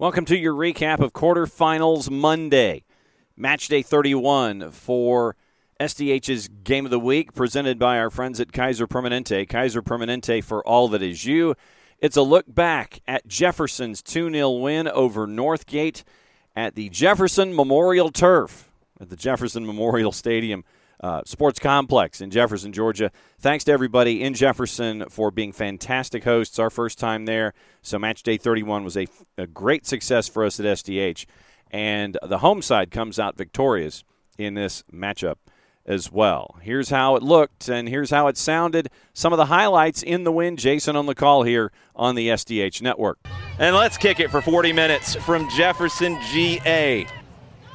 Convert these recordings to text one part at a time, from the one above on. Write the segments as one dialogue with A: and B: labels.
A: Welcome to your recap of Quarterfinals Monday. Match day 31 for SDH's Game of the Week, presented by our friends at Kaiser Permanente. Kaiser Permanente for all that is you. It's a look back at Jefferson's 2-0 win over Northgate at the Jefferson Memorial Turf at the Jefferson Memorial Stadium Sports Complex in Jefferson, Georgia. Thanks to everybody in Jefferson for being fantastic hosts. Our first time there, so match day 31 was a great success for us at SDH. And the home side comes out victorious in this matchup as well. Here's how it looked, and here's how it sounded. Some of the highlights in the win. Jason on the call here on the SDH Network.
B: And let's kick it for 40 minutes from Jefferson, GA.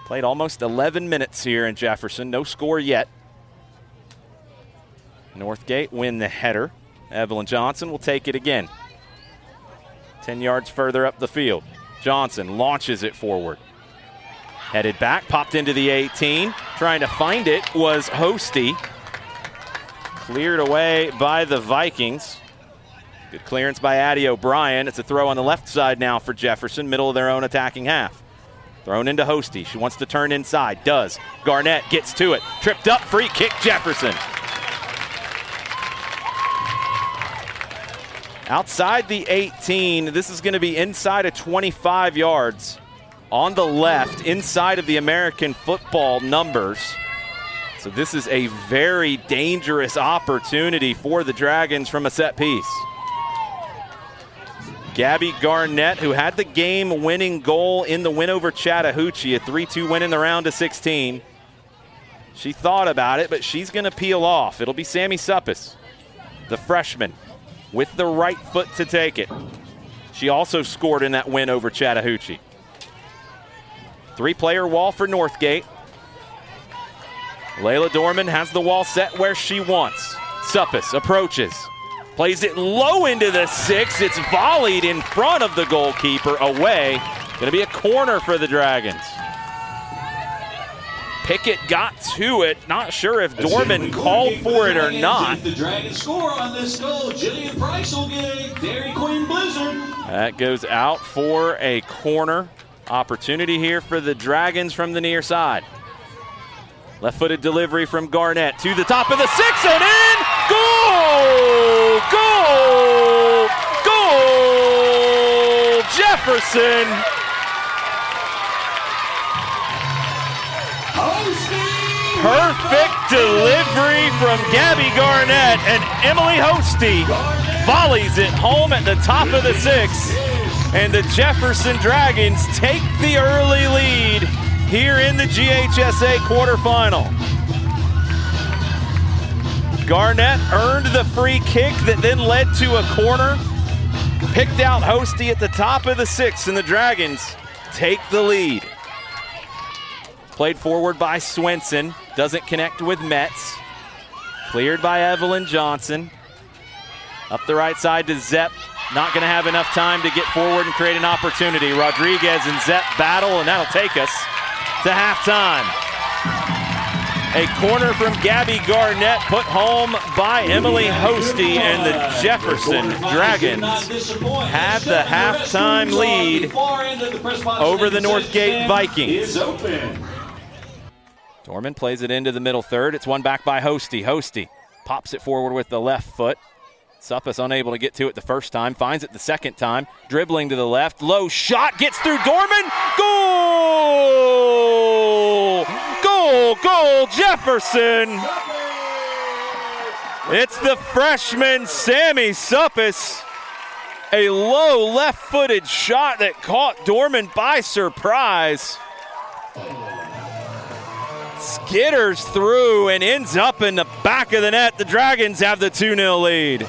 B: Played almost 11 minutes here in Jefferson. No score yet. Northgate win the header. Evelyn Johnson will take it again. 10 yards further up the field. Johnson launches it forward. Headed back, popped into the 18. Trying to find it was Hosty. Cleared away by the Vikings. Good clearance by Addie O'Brien. It's a throw on the left side now for Jefferson, middle of their own attacking half. Thrown into Hosty. She wants to turn inside. Does. Garnett gets to it. Tripped up, free kick, Jefferson. Outside the 18, this is going to be inside of 25 yards. On the left, inside of the American football numbers. So this is a very dangerous opportunity for the Dragons from a set piece. Gabby Garnett, who had the game-winning goal in the win over Chattahoochee, a 3-2 win in the round of 16. She thought about it, but she's going to peel off. It'll be Sammy Suppis, the freshman, with the right foot to take it. She also scored in that win over Chattahoochee. Three-player wall for Northgate. Layla Dorman has the wall set where she wants. Suppis approaches. Plays it low into the 6. It's volleyed in front of the goalkeeper away. Going to be a corner for the Dragons. Pickett got to it. Not sure if Dorman called for it or not.
C: The Dragons score on this goal. Jillian Price will get a Dairy Queen Blizzard.
B: That goes out for a corner. Opportunity here for the Dragons from the near side. Left-footed delivery from Garnett to the top of the 6 and in. Goal! Goal! Goal! Jefferson! Perfect delivery from Gabby Garnett, and Emily Hosty volleys it home at the top of the 6. And the Jefferson Dragons take the early lead here in the GHSA quarterfinal. Garnett earned the free kick that then led to a corner. Picked out Hosty at the top of the 6, and the Dragons take the lead. Played forward by Swenson. Doesn't connect with Metz. Cleared by Evelyn Johnson. Up the right side to Zepp. Not going to have enough time to get forward and create an opportunity. Rodriguez and Zepp battle, and that'll take us to halftime. A corner from Gabby Garnett put home by Emily Hosty, and the Jefferson Dragons have the halftime lead over the Northgate Vikings. Dorman plays it into the middle third. It's won back by Hosty. Hosty pops it forward with the left foot. Suppis unable to get to it the first time. Finds it the second time. Dribbling to the left. Low shot. Gets through Dorman. Goal! Goal! Goal! Jefferson! It's the freshman Sammy Suppis. A low left-footed shot that caught Dorman by surprise. Skitters through and ends up in the back of the net. The Dragons have the 2-0 lead.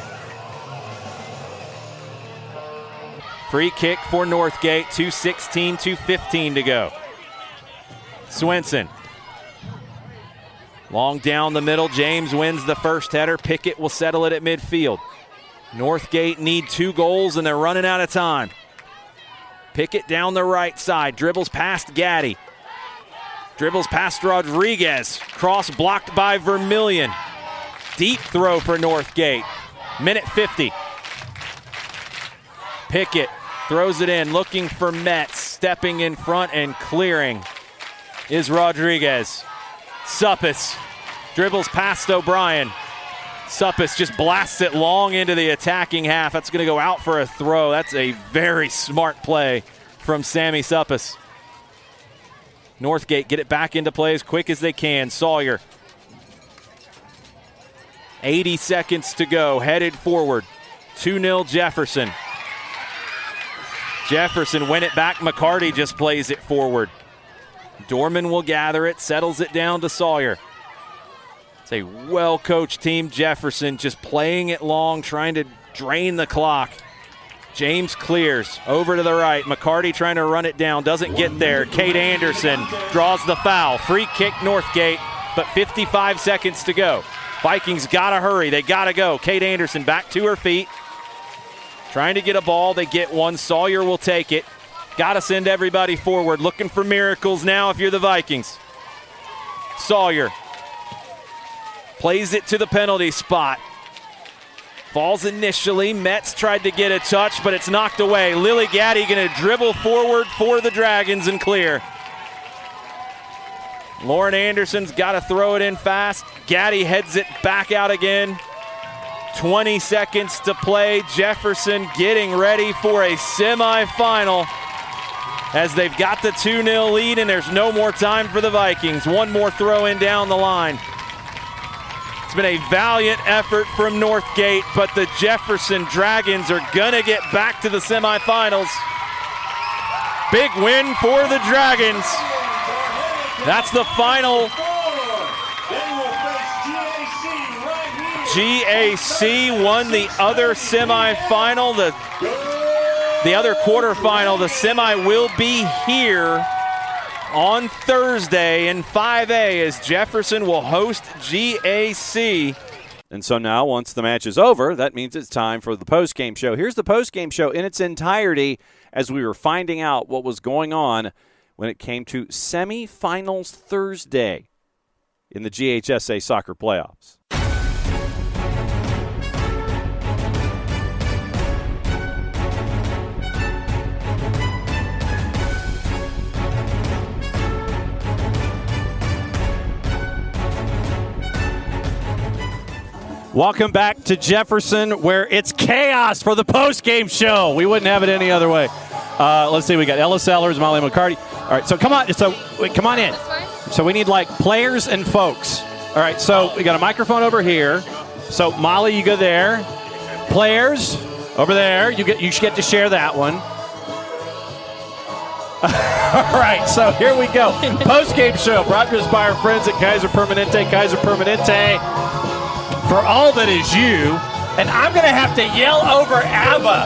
B: Free kick for Northgate, 2:16, 2:15 to go. Swenson. Long down the middle, James wins the first header. Pickett will settle it at midfield. Northgate need 2 goals and they're running out of time. Pickett down the right side, dribbles past Gaddy. Dribbles past Rodriguez. Cross blocked by Vermillion. Deep throw for Northgate. Minute 50. Pickett throws it in, looking for Metz. stepping in front and clearing is Rodriguez. Suppis dribbles past O'Brien. Suppis just blasts it long into the attacking half. That's going to go out for a throw. That's a very smart play from Sammy Suppis. Northgate get it back into play as quick as they can. Sawyer. 80 seconds to go, headed forward. 2-0 Jefferson. Jefferson win it back. McCarty just plays it forward. Dorman will gather it, settles it down to Sawyer. It's a well-coached team. Jefferson just playing it long, trying to drain the clock. James clears over to the right. McCarty trying to run it down, doesn't get there. Kate Anderson draws the foul. Free kick Northgate, but 55 seconds to go. Vikings gotta hurry, they gotta go. Kate Anderson back to her feet. Trying to get a ball, they get one. Sawyer will take it. Gotta send everybody forward. Looking for miracles now if you're the Vikings. Sawyer plays it to the penalty spot. Falls initially. Metz tried to get a touch, but it's knocked away. Lily Gaddy gonna dribble forward for the Dragons and clear. Lauren Anderson's got to throw it in fast. Gaddy heads it back out again. 20 seconds to play. Jefferson getting ready for a semifinal as they've got the 2-0 lead and there's no more time for the Vikings. One more throw in down the line. It's been a valiant effort from Northgate, but the Jefferson Dragons are going to get back to the semifinals. Big win for the Dragons. That's the final. GAC won the other semifinal, the other quarterfinal. The semi will be here on Thursday in 5A as Jefferson will host GAC.
A: And so now, once the match is over, that means it's time for the postgame show. Here's the postgame show in its entirety as we were finding out what was going on when it came to semifinals Thursday in the GHSA soccer playoffs. Welcome back to Jefferson, where it's chaos for the postgame show. We wouldn't have it any other way. Let's see, we got Ella Sellers, Molly McCarty. All right, so come on, come on in. So we need like players and folks. All right, so we got a microphone over here. So Molly, you go there. Players over there. You should get to share that one. All right, so here we go. Post-game show brought to us by our friends at Kaiser Permanente. Kaiser Permanente, for all that is you. And I'm going to have to yell over ABBA.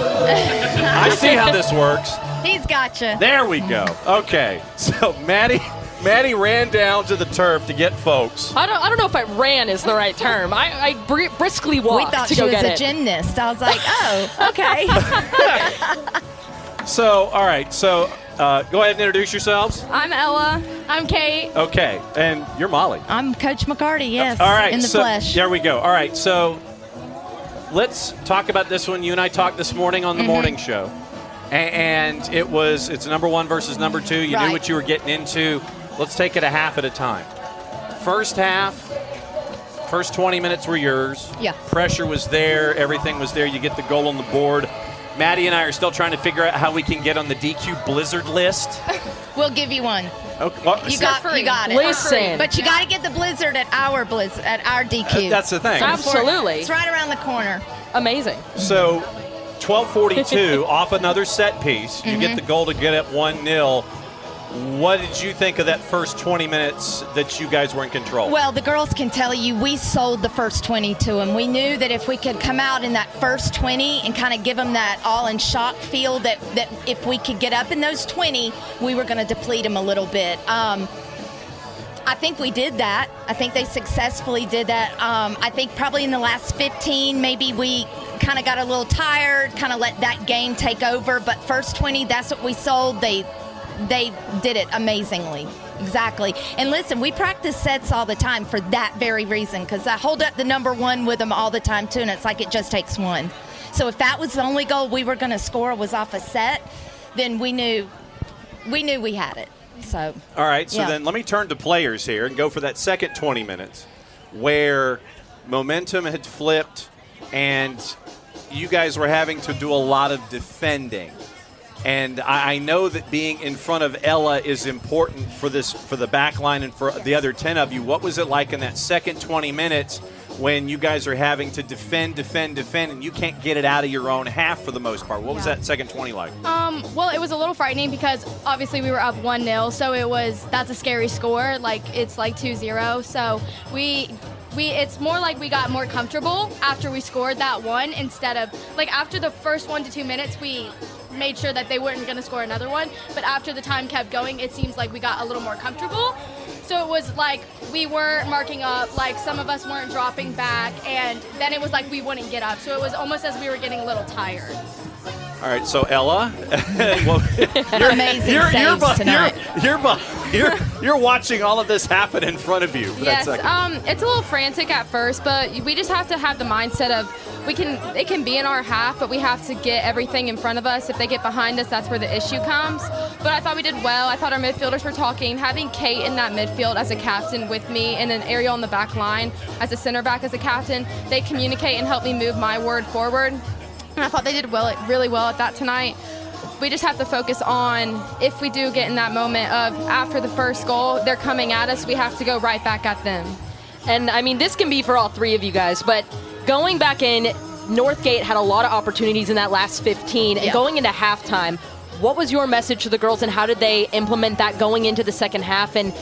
A: I see how this works.
D: He's got you.
A: There we go. Okay, so Maddie ran down to the turf to get folks.
E: I don't know if I ran is the right term. I briskly walked
D: We thought
E: to
D: she
E: go
D: was
E: get
D: a
E: it.
D: gymnast. I was like, oh, okay.
A: So, all right, so go ahead and introduce yourselves.
E: I'm Ella. I'm Kate.
A: Okay, and you're Molly.
D: I'm Coach McCarty, yes,
A: All right,
D: in the
A: so
D: flesh.
A: there we go. All right, so let's talk about this one. You and I talked this morning on the morning show, and it's number one versus number two. You knew what you were getting into. Let's take it a half at a time. First half, first 20 minutes were yours.
D: Yeah.
A: Pressure was there. Everything was there. You get the goal on the board. Maddie and I are still trying to figure out how we can get on the DQ Blizzard list.
D: We'll give you one.
A: Okay, well,
D: You got it.
E: Listen.
D: But you got to get the Blizzard at our DQ.
A: that's the thing.
E: Absolutely.
D: It's right around the corner.
E: Amazing.
A: So 12:42 off another set piece. You get the goal to get up 1-0. What did you think of that first 20 minutes that you guys were in control?
D: Well, the girls can tell you we sold the first 20 to them. We knew that if we could come out in that first 20 and kind of give them that all-in-shock feel that if we could get up in those 20, we were going to deplete them a little bit. I think we did that. I think they successfully did that. I think probably in the last 15, maybe we kind of got a little tired, kind of let that game take over. But first 20, that's what we sold. They did it amazingly. Exactly. And listen, we practice sets all the time for that very reason, because I hold up the number one with them all the time too, and it's like it just takes one. So if that was the only goal we were going to score was off a set, then we knew we knew we had it. So.
A: All right, so
D: yeah.
A: then let me turn to players here and go for that second 20 minutes where momentum had flipped and you guys were having to do a lot of defending. And I know that being in front of Ella is important for the back line and for the other 10 of you. What was it like in that second 20 minutes when you guys are having to defend, and you can't get it out of your own half for the most part? What was that second 20 like?
F: Well, it was a little frightening because obviously we were up 1-0, so that's a scary score. Like, it's like 2-0. So it's more like we got more comfortable after we scored that one instead of, like, after the first 1 to 2 minutes, we made sure that they weren't going to score another one. But after the time kept going, it seems like we got a little more comfortable. So it was like we weren't marking up, like some of us weren't dropping back, and then it was like we wouldn't get up. So it was almost as we were getting a little tired.
A: All right, so Ella,
D: amazing saves tonight.
A: You're watching all of this happen in front of you. For
E: Yes,
A: that second.
E: it's a little frantic at first, but we just have to have the mindset of it can be in our half, but we have to get everything in front of us. If they get behind us, that's where the issue comes. But I thought we did well. I thought our midfielders were talking. Having Kate in that midfield as a captain with me and an Ariel on the back line as a center back as a captain, they communicate and help me move my word forward. And I thought they did really well at that tonight. We just have to focus on, if we do get in that moment of after the first goal, they're coming at us, we have to go right back at them.
G: And, I mean, this can be for all three of you guys, but going back in, Northgate had a lot of opportunities in that last 15. And going into halftime, what was your message to the girls, and how did they implement that going into the second half and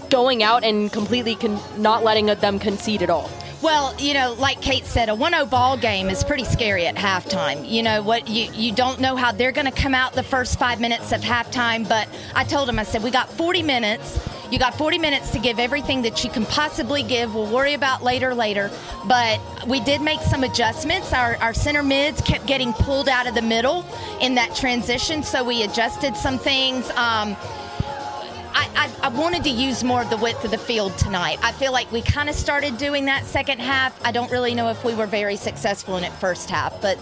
G: going out and completely not letting them concede at all?
D: Well, like Kate said, a 1-0 ball game is pretty scary at halftime. You don't know how they're going to come out the first 5 minutes of halftime, but I told them, I said, we got 40 minutes. You got 40 minutes to give everything that you can possibly give. We'll worry about later. But we did make some adjustments. Our center mids kept getting pulled out of the middle in that transition, so we adjusted some things. I wanted to use more of the width of the field tonight. I feel like we kind of started doing that second half. I don't really know if we were very successful in it first half, but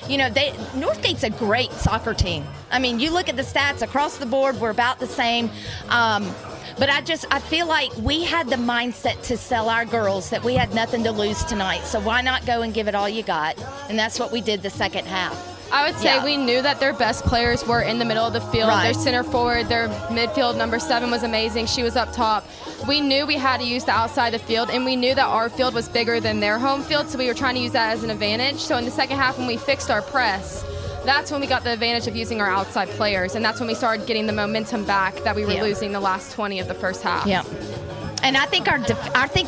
D: Northgate's a great soccer team. I mean, you look at the stats across the board, we're about the same. But I feel like we had the mindset to sell our girls that we had nothing to lose tonight. So why not go and give it all you got? And that's what we did the second half.
E: I would say we knew that their best players were in the middle of the field.
D: Right.
E: Their center forward, their midfield, number 7 was amazing. She was up top. We knew we had to use the outside of the field, and we knew that our field was bigger than their home field, so we were trying to use that as an advantage. So in the second half, when we fixed our press, that's when we got the advantage of using our outside players, and that's when we started getting the momentum back that we were losing the last 20 of the first half.
D: Yeah. And I think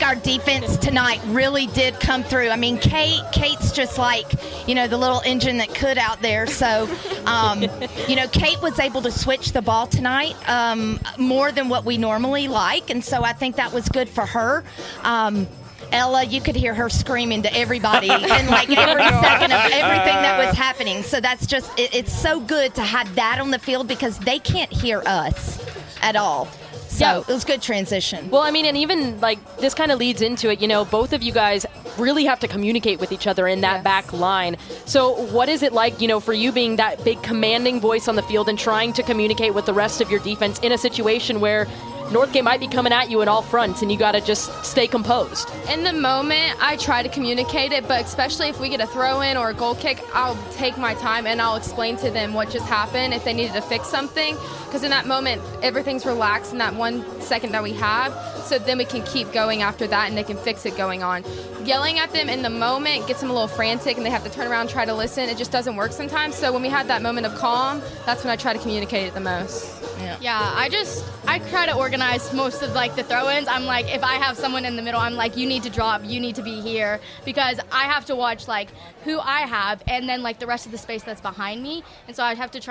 D: our defense tonight really did come through. I mean, Kate's just like, the little engine that could out there. So, Kate was able to switch the ball tonight more than what we normally like. And so I think that was good for her. Ella, you could hear her screaming to everybody and like every second of everything that was happening. So that's just, it's so good to have that on the field because they can't hear us at all. So it was good transition.
G: Well, I mean, and even like this kind of leads into it, both of you guys really have to communicate with each other in that back line. So what is it like, for you being that big commanding voice on the field and trying to communicate with the rest of your defense in a situation where Northgate might be coming at you in all fronts and you got to just stay composed?
E: In the moment, I try to communicate it, but especially if we get a throw-in or a goal kick, I'll take my time and I'll explain to them what just happened if they needed to fix something. Because in that moment, everything's relaxed in that 1 second that we have, so then we can keep going after that and they can fix it going on. Yelling at them in the moment gets them a little frantic and they have to turn around and try to listen. It just doesn't work sometimes. So when we had that moment of calm, that's when I try to communicate it the most.
F: Yeah, I try to organize most of like the throw-ins. I'm like, if I have someone in the middle, I'm like, you need to drop, you need to be here, because I have to watch like who I have and then like the rest of the space that's behind me. And so I have to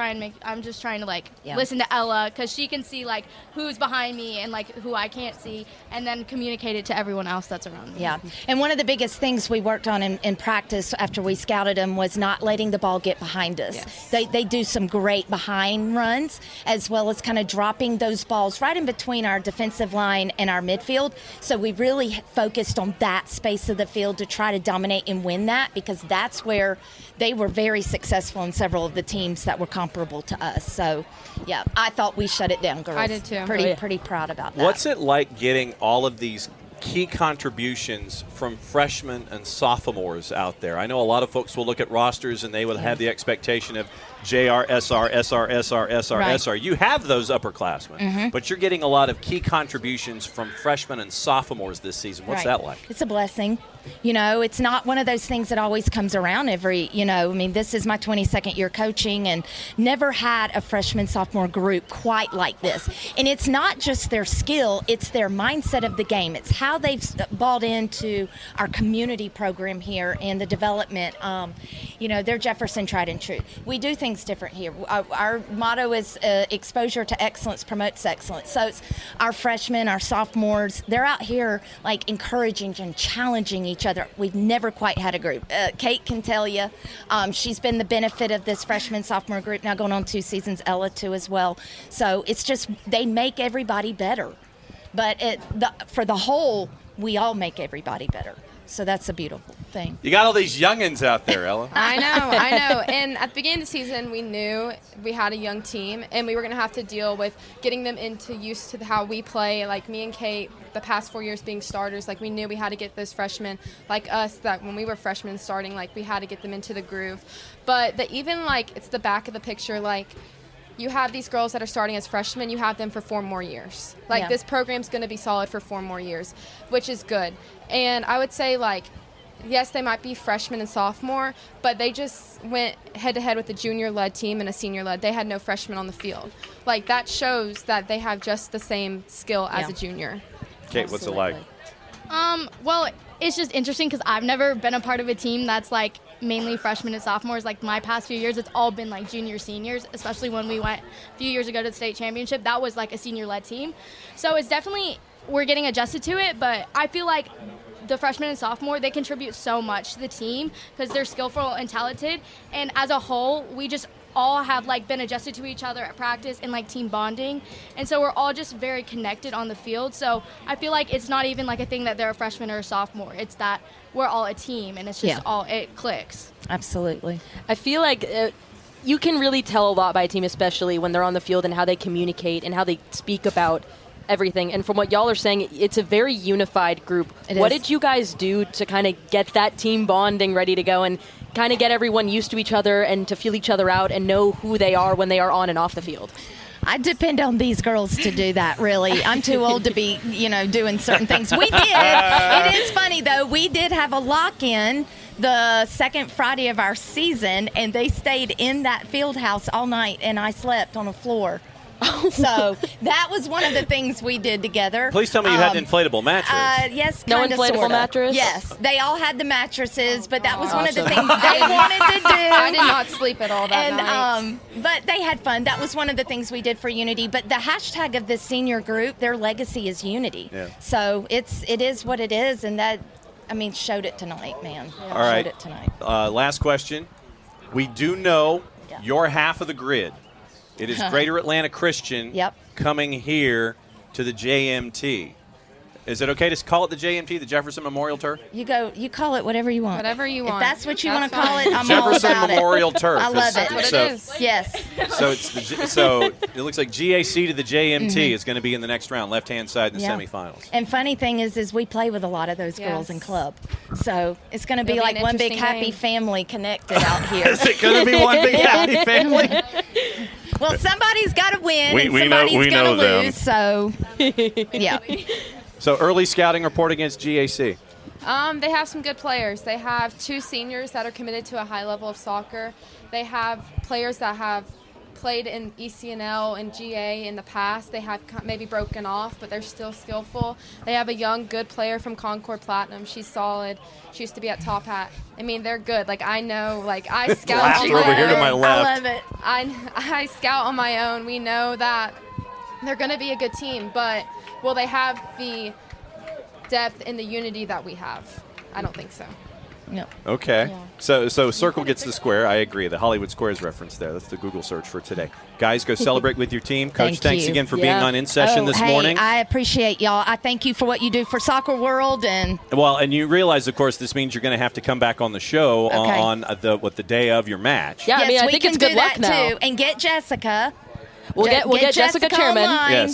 F: I'm just trying to like listen to Ella because she can see like who's behind me and like who I can't see, and then communicate it to everyone else that's around me.
D: Yeah, and one of the biggest things we worked on in practice after we scouted them was not letting the ball get behind us. Yes. They do some great behind runs as well well as kind of dropping those balls right in between our defensive line and our midfield. So we really focused on that space of the field to try to dominate and win that, because that's where they were very successful in several of the teams that were comparable to us. So, yeah, I thought we shut it down, girls.
E: I did too.
D: Pretty proud about that.
H: What's it like getting all of these key contributions from freshmen and sophomores out there? I know a lot of folks will look at rosters and they will have the expectation of JR, SR, SR, SR, SR,
D: Right.
H: SR. You have those upperclassmen, but you're getting a lot of key contributions from freshmen and sophomores this season. What's
D: Right.
H: that like?
D: It's a blessing. You know, it's not one of those things that always comes around every, this is my 22nd year coaching and never had a freshman, sophomore group quite like this. And it's not just their skill, it's their mindset of the game. It's how they've bought into our community program here and the development. They're Jefferson tried and true. We do things different here. Our motto is exposure to excellence promotes excellence. So it's our freshmen, our sophomores, they're out here like encouraging and challenging each other. We've never quite had a group. Kate can tell you, she's been the benefit of this freshman, sophomore group now going on 2 seasons, Ella too as well. So it's just, they make everybody better. But for the whole, we all make everybody better. So that's a beautiful thing.
H: You got all these youngins out there, Ella.
E: I know. And at the beginning of the season, we knew we had a young team, and we were going to have to deal with getting them used to how we play. Like me and Kate, the past 4 years being starters, like we knew we had to get those freshmen like us that when we were freshmen starting, like we had to get them into the groove. But it's the back of the picture, like you have these girls that are starting as freshmen, you have them for 4 more years. This program's going to be solid for 4 more years, which is good. And I would say, yes, they might be freshmen and sophomore, but they just went head-to-head with a junior-led team and a senior-led. They had no freshmen on the field. That shows that they have just the same skill as a junior.
H: Kate, what's it like?
F: Well, it's just interesting because I've never been a part of a team that's mainly freshmen and sophomores. My past few years, it's all been junior, seniors, especially when we went a few years ago to the state championship. That was a senior-led team. So it's definitely, we're getting adjusted to it, but I feel like the freshmen and sophomore, they contribute so much to the team because they're skillful and talented. And as a whole, we just all have been adjusted to each other at practice and team bonding, and so we're all just very connected on the field. So I feel like it's not even a thing that they're a freshman or a sophomore. It's that we're all a team, and it's just it clicks.
D: Absolutely.
G: I feel like you can really tell a lot by a team, especially when they're on the field and how they communicate and how they speak about everything. And from what y'all are saying, it's a very unified group. What did you guys do to kind of get that team bonding ready to go and kind of get everyone used to each other and to feel each other out and know who they are when they are on and off the field?
D: I depend on these girls to do that, really. I'm too old to be, doing certain things. We did. It is funny, though. We did have a lock-in the second Friday of our season, and they stayed in that field house all night, and I slept on a floor. So that was one of the things we did together.
H: Please tell me you had an inflatable mattress.
D: Yes,
G: no
D: kinda,
G: inflatable
D: sorta.
G: mattress?
D: Yes, they all had the mattresses, but that was one of the things they wanted to do.
E: I did not sleep at all that night.
D: But they had fun. That was one of the things we did for Unity. But the hashtag of this senior group, their legacy is Unity.
H: Yeah.
D: So it is what it is, and that, showed it tonight, man.
H: All right.
D: Showed it tonight.
H: Last question. We do know your half of the grid. It is Greater Atlanta Christian coming here to the JMT. Is it okay to call it the JMT, the Jefferson Memorial Turf?
D: You call it whatever you want.
E: Whatever you want.
D: If that's what you
E: That's
D: want to call
E: fine.
D: it, I'm
H: Jefferson
D: all about
H: Memorial
D: it.
H: Turf.
D: I love it.
E: That's what it is.
D: Yes.
H: So it looks like GAC to the JMT is going to be in the next round, left-hand side in the semifinals.
D: And funny thing is we play with a lot of those girls in club. So it's going to be
E: It'll be
D: like
E: an
D: one big
E: interesting
D: happy
E: game.
D: family connected out here.
H: Is it going to be one big happy family?
D: Well, somebody's got to win and
B: we know
D: somebody's going to
B: them.
D: lose. So, yeah.
H: So early scouting report against GAC.
E: They have some good players. They have 2 seniors that are committed to a high level of soccer. They have players that have played in ECNL and GA in the past. They have maybe broken off, but they're still skillful. They have a young, good player from Concord Platinum. She's solid. She used to be at Top Hat. They're good. I know, I scout
H: Laughter over here to my left.
D: I love it.
E: I scout on my own. We know that they're going to be a good team, but will they have the depth and the unity that we have? I don't think so.
D: Yep.
H: Okay.
G: Yeah.
H: So circle gets the square. I agree. The Hollywood Squares reference there. That's the Google search for today. Guys, go celebrate with your team. Coach, thanks
D: you.
H: again for being on In Session this morning.
D: I appreciate y'all. I thank you for what you do for Soccer World. And
H: you realize, of course, this means you're going to have to come back on the show on the day of your match.
G: Yeah,
D: yes,
G: I think it's good luck now.
D: too. And get Jessica.
G: We'll get Jessica chairman.
D: Online.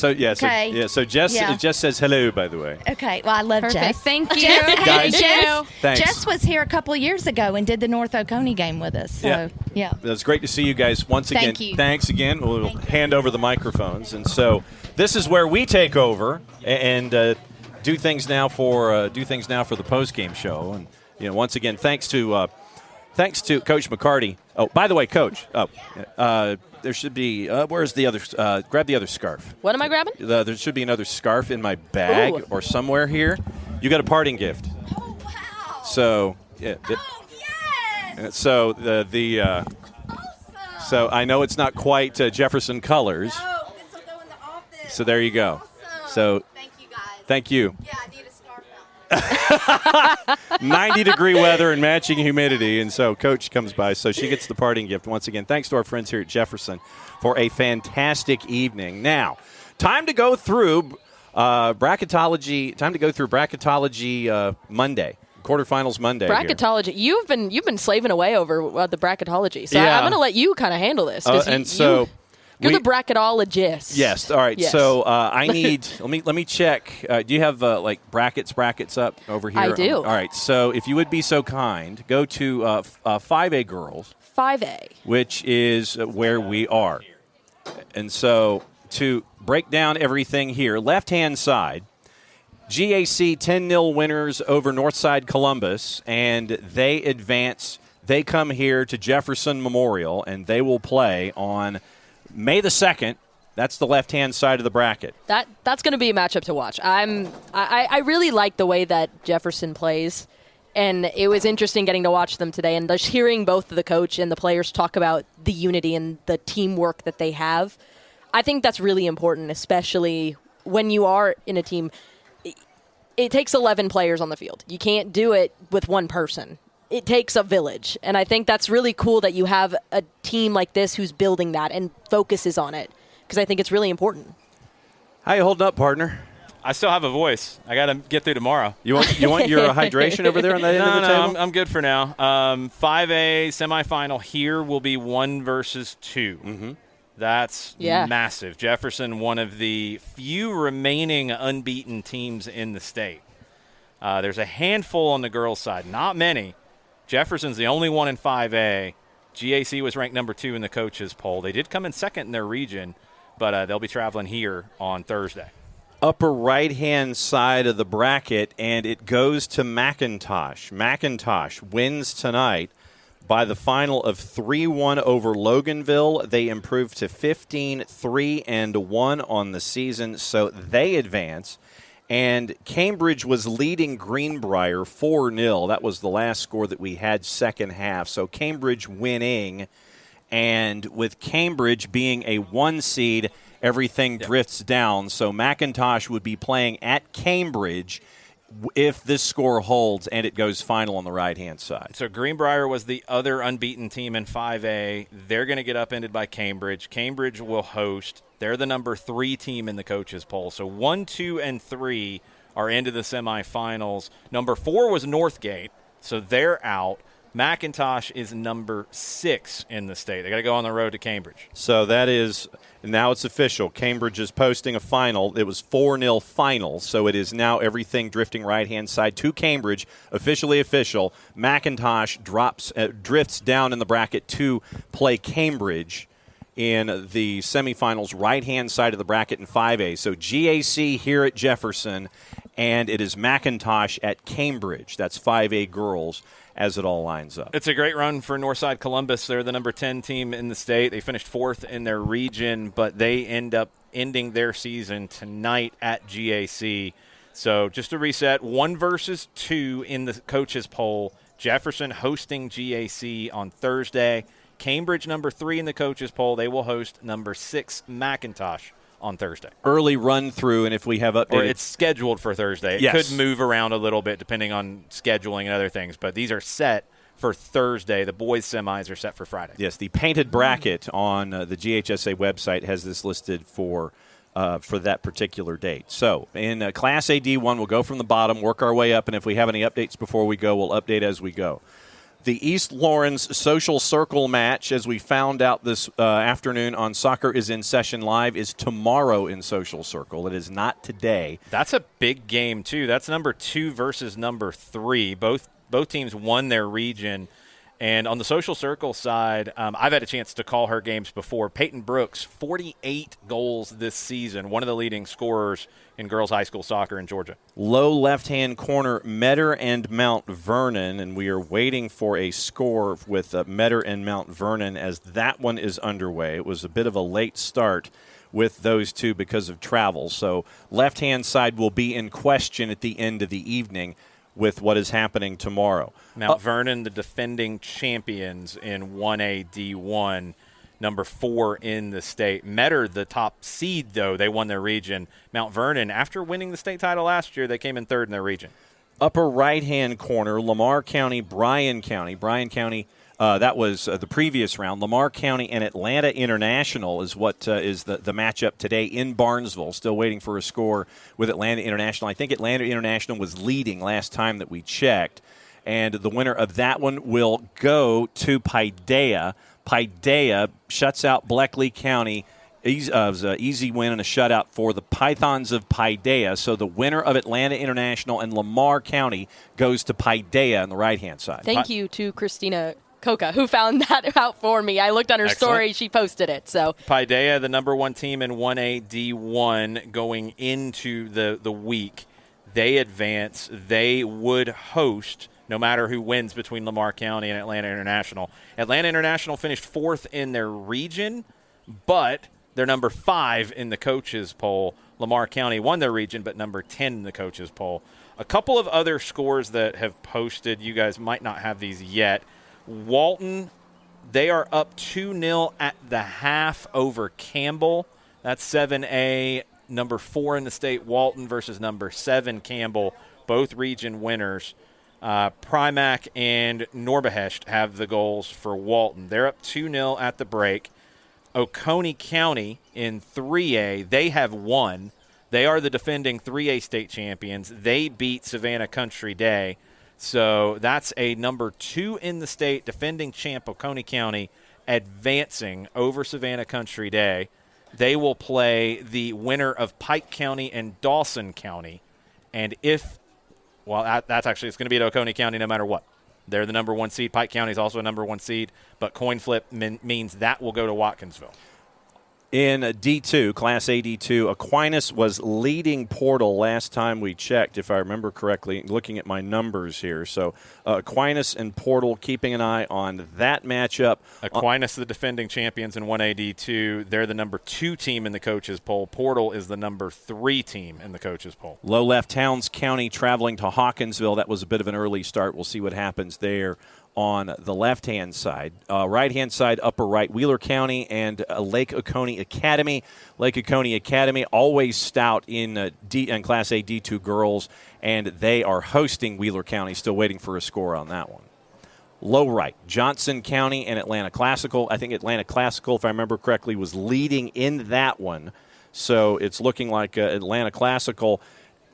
H: So Jess says hello, by the way.
D: Okay. Well, I love
E: Perfect.
D: Jess.
E: Thank you.
H: Guys, thanks.
D: Jess was here a couple of years ago and did the North Oconee game with us. So yeah.
H: It's great to see you guys once again.
D: Thank you.
H: Thanks again. We'll hand over the microphones, and so this is where we take over and do things now for the post-game show. And once again, thanks to Coach McCarty. Oh, by the way, Coach. There should be. Where's the other? Grab the other scarf.
G: What am I grabbing?
H: There should be another scarf in my bag or somewhere here. You got a parting gift.
D: Oh wow.
H: So yeah.
D: Yes.
H: So awesome. So I know it's not quite Jefferson colors.
D: No, this will go in the office.
H: So there you go.
D: Awesome.
H: So
D: thank you guys.
H: Thank you.
D: Yeah, I need a scarf now.
H: 90-degree weather and matching humidity, and so Coach comes by, so she gets the parting gift once again. Thanks to our friends here at Jefferson for a fantastic evening. Now, time to go through bracketology. Time to go through bracketology Monday, quarterfinals Monday.
G: Bracketology.
H: Here.
G: You've been slaving away over the bracketology, so
H: yeah.
G: I'm going to let you kind of handle this. You're the bracketologist.
H: Yes. All right.
G: Yes.
H: So I need. let me check. Do you have brackets up over here?
G: I do.
H: All right. So if you would be so kind, go to 5A girls.
G: 5A.
H: Which is where we are. And so to break down everything here, left-hand side, GAC 10-0 winners over Northside Columbus, and they advance. They come here to Jefferson Memorial, and they will play on May the 2nd. That's the left-hand side of the bracket.
G: That's going to be a matchup to watch. I really like the way that Jefferson plays, and it was interesting getting to watch them today and just hearing both the coach and the players talk about the unity and the teamwork that they have. I think that's really important, especially when you are in a team. It takes 11 players on the field. You can't do it with one person. It takes a village, and I think that's really cool that you have a team like this who's building that and focuses on it, because I think it's really important.
H: How you holding up, partner?
B: I still have a voice. I got to get through tomorrow.
H: You want your hydration over there on the end of the table?
B: No, I'm good for now. 5A semifinal here will be 1 versus 2.
H: Mm-hmm.
B: That's massive. Jefferson, one of the few remaining unbeaten teams in the state. There's a handful on the girls' side, not many. Jefferson's the only one in 5A. GAC was ranked number 2 in the coaches poll. They did come in second in their region, but they'll be traveling here on Thursday.
H: Upper right-hand side of the bracket, and it goes to McIntosh. McIntosh wins tonight by the final of 3-1 over Loganville. They improved to 15-3-1 on the season, so they advance. And Cambridge was leading Greenbrier 4-0. That was the last score that we had second half. So Cambridge winning, and with Cambridge being a 1 seed, everything drifts down. So McIntosh would be playing at Cambridge if this score holds and it goes final on the right-hand side.
B: So Greenbrier was the other unbeaten team in 5A. They're going to get upended by Cambridge. Cambridge will host. They're the number 3 team in the coaches poll. So 1, 2, and 3 are into the semifinals. Number 4 was Northgate, so they're out. McIntosh is number 6 in the state. They got to go on the road to Cambridge.
H: So that is, now it's official. Cambridge is posting a final. It was 4-0 final, so it is now everything drifting right-hand side to Cambridge. Officially official. McIntosh drifts down in the bracket to play Cambridge in the semifinals, right-hand side of the bracket in 5A. So GAC here at Jefferson, and it is McIntosh at Cambridge. That's 5A girls as it all lines up.
B: It's a great run for Northside Columbus. They're the number 10 team in the state. They finished 4th in their region, but they end up ending their season tonight at GAC. So just to reset, 1 versus 2 in the coaches poll. Jefferson hosting GAC on Thursday. Cambridge, number 3 in the coaches poll. They will host number 6 McIntosh on Thursday.
A: Early run through, and if we have updated.
B: Or it's scheduled for Thursday. It
A: Yes.
B: could move around a little bit depending on scheduling and other things, but these are set for Thursday. The boys' semis are set for Friday.
A: Yes, the painted bracket on the GHSA website has this listed for that particular date. So in Class A D1, we'll go from the bottom, work our way up, and if we have any updates before we go, we'll update as we go. The East Lawrence Social Circle match, as we found out this afternoon on Soccer is in Session Live, is tomorrow in Social Circle. It is not today.
B: That's a big game, too. That's number 2 versus number 3. Both teams won their region. And on the Social Circle side, I've had a chance to call her games before. Peyton Brooks, 48 goals this season, one of the leading scorers in girls high school soccer in Georgia.
A: Low left-hand corner, Metter and Mount Vernon, and we are waiting for a score with Metter and Mount Vernon as that one is underway. It was a bit of a late start with those two because of travel. So left-hand side will be in question at the end of the evening with what is happening tomorrow.
B: Mount Vernon, the defending champions in 1A D1, number 4 in the state. Metter, the top seed, though. They won their region. Mount Vernon, after winning the state title last year, they came in 3rd in their region.
A: Upper right-hand corner, Lamar County, Bryan County. Bryan County, that was the previous round. Lamar County and Atlanta International is what is the matchup today in Barnesville. Still waiting for a score with Atlanta International. I think Atlanta International was leading last time that we checked. And the winner of that one will go to Paideia. Paideia shuts out Bleckley County. It was an easy win and a shutout for the Pythons of Paideia. So the winner of Atlanta International and Lamar County goes to Paideia on the right-hand side.
G: Thank you to Christina Coca, who found that out for me. I looked on her story. She posted it. So
B: Paideia, the number 1 team in 1A D1 going into the week. They advance. They would host no matter who wins between Lamar County and Atlanta International. Atlanta International finished 4th in their region, but they're number 5 in the coaches poll. Lamar County won their region, but number 10 in the coaches poll. A couple of other scores that have posted. You guys might not have these yet. Walton, they are up 2-0 at the half over Campbell. That's 7A, number 4 in the state, Walton versus number 7, Campbell, both region winners. Primac and Norbehecht have the goals for Walton. They're up 2-0 at the break. Oconee County in 3A, they have won. They are the defending 3A state champions. They beat Savannah Country Day. So that's a number 2 in the state, defending champ Oconee County, advancing over Savannah Country Day. They will play the winner of Pike County and Dawson County. And if, well, that's actually, it's going to be at Oconee County no matter what. They're the number 1 seed. Pike County is also a number 1 seed, but coin flip means that will go to Watkinsville.
A: In D2, Class A D2, Aquinas was leading Portal last time we checked, if I remember correctly, looking at my numbers here. So Aquinas and Portal, keeping an eye on that matchup.
B: Aquinas, the defending champions in 1A D2. They're the number 2 team in the coaches poll. Portal is the number 3 team in the coaches poll.
A: Low left, Towns County traveling to Hawkinsville. That was a bit of an early start. We'll see what happens there on the left-hand side. Right-hand side, upper right, Wheeler County and Lake Oconee Academy. Lake Oconee Academy, always stout in Class A D2 girls, and they are hosting Wheeler County. Still waiting for a score on that one. Low right, Johnson County and Atlanta Classical. I think Atlanta Classical, if I remember correctly, was leading in that one. So it's looking like Atlanta Classical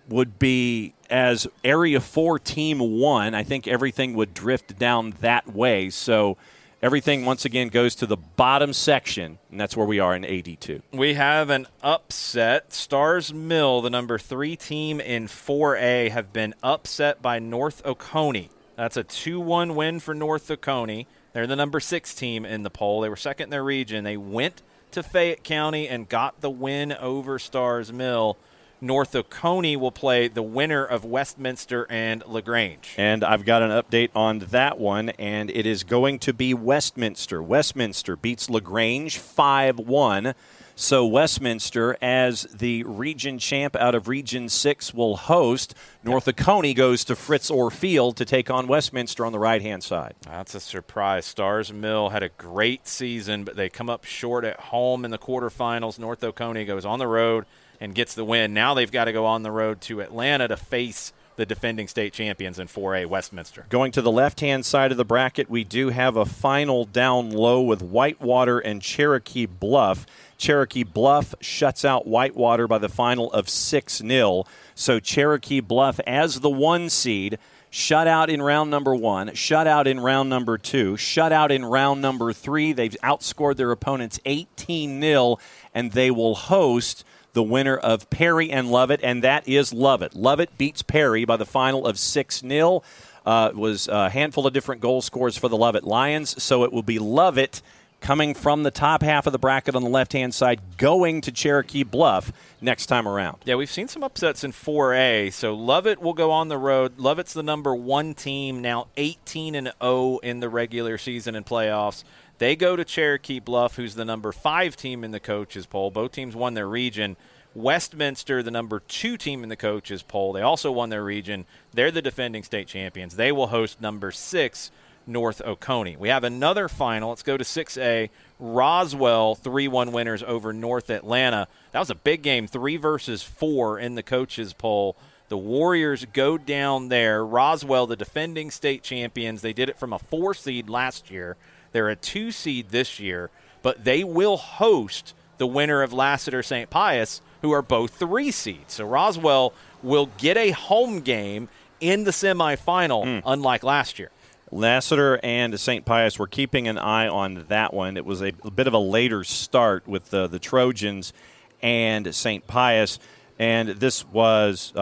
A: would be, as Area 4 Team 1, I think everything would drift down that way. So everything, once again, goes to the bottom section, and that's where we are in AD2.
B: We have an upset. Stars Mill, the number 3 team in 4A, have been upset by North Oconee. That's a 2-1 win for North Oconee. They're the number 6 team in the poll. They were second in their region. They went to Fayette County and got the win over Stars Mill. North Oconee will play the winner of Westminster and LaGrange.
A: And I've got an update on that one, and it is going to be Westminster. Westminster beats LaGrange 5-1. So Westminster, as the region champ out of Region 6, will host. North Oconee goes to Fritz Orr Field to take on Westminster on the right-hand side.
B: That's a surprise. Stars Mill had a great season, but they come up short at home in the quarterfinals. North Oconee goes on the road and gets the win. Now they've got to go on the road to Atlanta to face the defending state champions in 4A, Westminster.
A: Going to the left-hand side of the bracket, we do have a final down low with Whitewater and Cherokee Bluff. Cherokee Bluff shuts out Whitewater by the final of 6-0. So Cherokee Bluff, as the 1 seed, shut out in round number 1, shut out in round number 2, shut out in round number 3. They've outscored their opponents 18-0, and they will host the winner of Perry and Lovett, and that is Lovett. Lovett beats Perry by the final of 6-0. It was a handful of different goal scores for the Lovett Lions, so it will be Lovett coming from the top half of the bracket on the left-hand side, going to Cherokee Bluff next time around.
B: Yeah, we've seen some upsets in 4A, so Lovett will go on the road. Lovett's the number 1 team, now 18-0 in the regular season and playoffs. They go to Cherokee Bluff, who's the number 5 team in the coaches poll. Both teams won their region. Westminster, the number 2 team in the coaches poll. They also won their region. They're the defending state champions. They will host number 6, North Oconee. We have another final. Let's go to 6A. Roswell, 3-1 winners over North Atlanta. That was a big game, 3 versus 4 in the coaches poll. The Warriors go down there. Roswell, the defending state champions. They did it from a 4 seed last year. They're a 2 seed this year, but they will host the winner of Lassiter St. Pius, who are both 3 seeds. So Roswell will get a home game in the semifinal, unlike last year.
A: Lassiter and St. Pius were keeping an eye on that one. It was a bit of a later start with the Trojans and St. Pius, and this was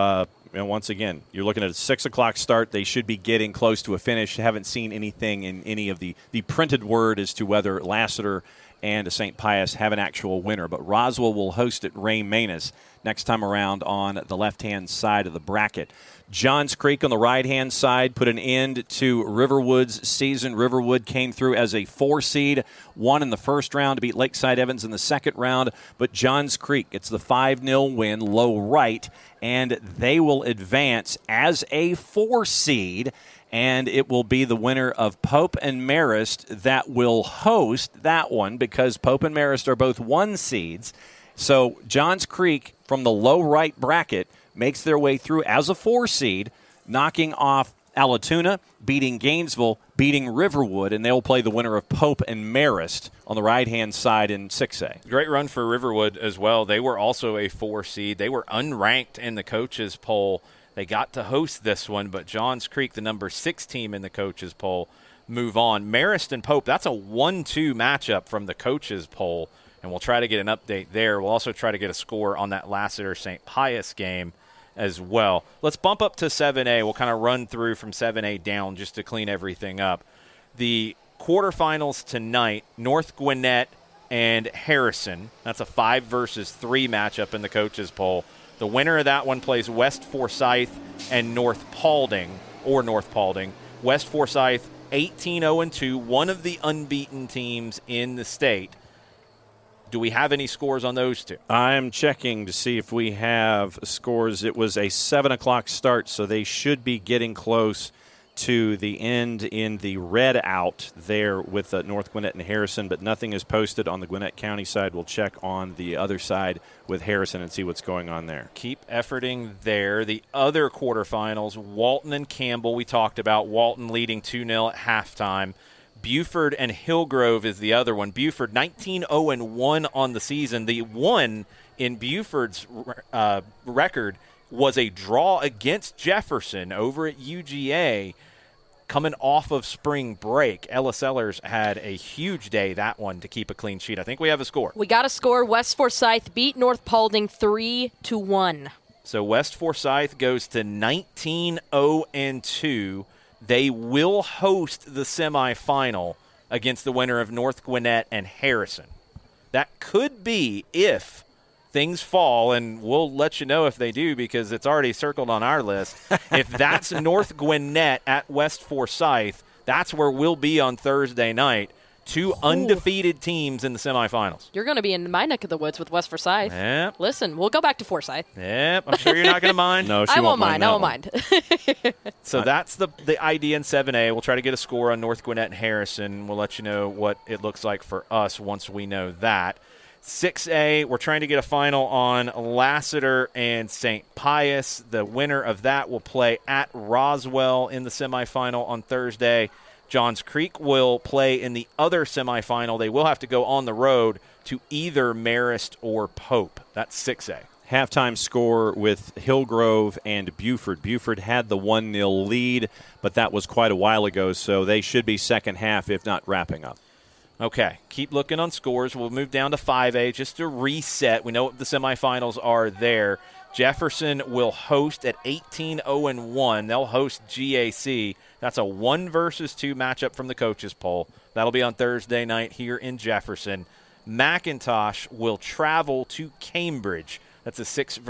A: once again, you're looking at a 6 o'clock start. They should be getting close to a finish. Haven't seen anything in any of the printed word as to whether Lassiter and St. Pius have an actual winner. But Roswell will host at Ray Manus next time around on the left-hand side of the bracket. Johns Creek on the right-hand side put an end to Riverwood's season. Riverwood came through as a 4 seed, won in the first round to beat Lakeside Evans in the second round. But Johns Creek, it's the 5-0 win, low right, and they will advance as a 4 seed. And it will be the winner of Pope and Marist that will host that one, because Pope and Marist are both 1 seeds. So Johns Creek from the low right bracket makes their way through as a 4 seed, knocking off Allatoona, beating Gainesville, beating Riverwood, and they'll play the winner of Pope and Marist on the right-hand side in 6A.
B: Great run for Riverwood as well. They were also a 4 seed. They were unranked in the coaches poll. They got to host this one, but Johns Creek, the number 6 team in the coaches poll, move on. Marist and Pope, that's a 1-2 matchup from the coaches poll, and we'll try to get an update there. We'll also try to get a score on that Lassiter St. Pius game as well. Let's bump up to 7A. We'll kind of run through from 7A down just to clean everything up. The quarterfinals tonight, North Gwinnett and Harrison. That's a 5 versus 3 matchup in the coaches poll. The winner of that one plays West Forsyth and North Paulding. West Forsyth 18-0-2, one of the unbeaten teams in the state. Do we have any scores on those two?
A: I'm checking to see if we have scores. It was a 7 o'clock start, so they should be getting close to the end in the red out there with North Gwinnett and Harrison, but nothing is posted on the Gwinnett County side. We'll check on the other side with Harrison and see what's going on there.
B: Keep efforting there. The other quarterfinals, Walton and Campbell, we talked about. Walton leading 2-0 at halftime. Buford and Hillgrove is the other one. Buford 19-0-1 on the season. The one in Buford's record was a draw against Jefferson over at UGA coming off of spring break. Ella Sellers had a huge day, that one, to keep a clean sheet. I think we have a score.
G: We got a score. West Forsyth beat North Paulding 3-1.
B: So West Forsyth goes to 19-0-2. They will host the semifinal against the winner of North Gwinnett and Harrison. That could be if things fall, and we'll let you know if they do because it's already circled on our list. If that's North Gwinnett at West Forsyth, that's where we'll be on Thursday night. 2 undefeated teams in the semifinals.
G: You're going to be in my neck of the woods with West Forsyth.
B: Yep.
G: Listen, we'll go back to Forsyth.
B: Yep. I'm sure you're not going to mind.
H: No, she
G: I won't
H: mind.
G: I won't mind.
B: So that's the idea in 7A. We'll try to get a score on North Gwinnett and Harrison. We'll let you know what it looks like for us once we know that. 6A, we're trying to get a final on Lassiter and St. Pius. The winner of that will play at Roswell in the semifinal on Thursday. Johns Creek will play in the other semifinal. They will have to go on the road to either Marist or Pope. That's 6A.
H: Halftime score with Hillgrove and Buford. Buford had the 1-0 lead, but that was quite a while ago, so they should be second half, if not wrapping up.
B: Okay, keep looking on scores. We'll move down to 5A just to reset. We know what the semifinals are there. Jefferson will host at 18-0-1. They'll host GAC. That's a 1-2 matchup from the coaches poll. That'll be on Thursday night here in Jefferson. McIntosh will travel to Cambridge. That's a 6-3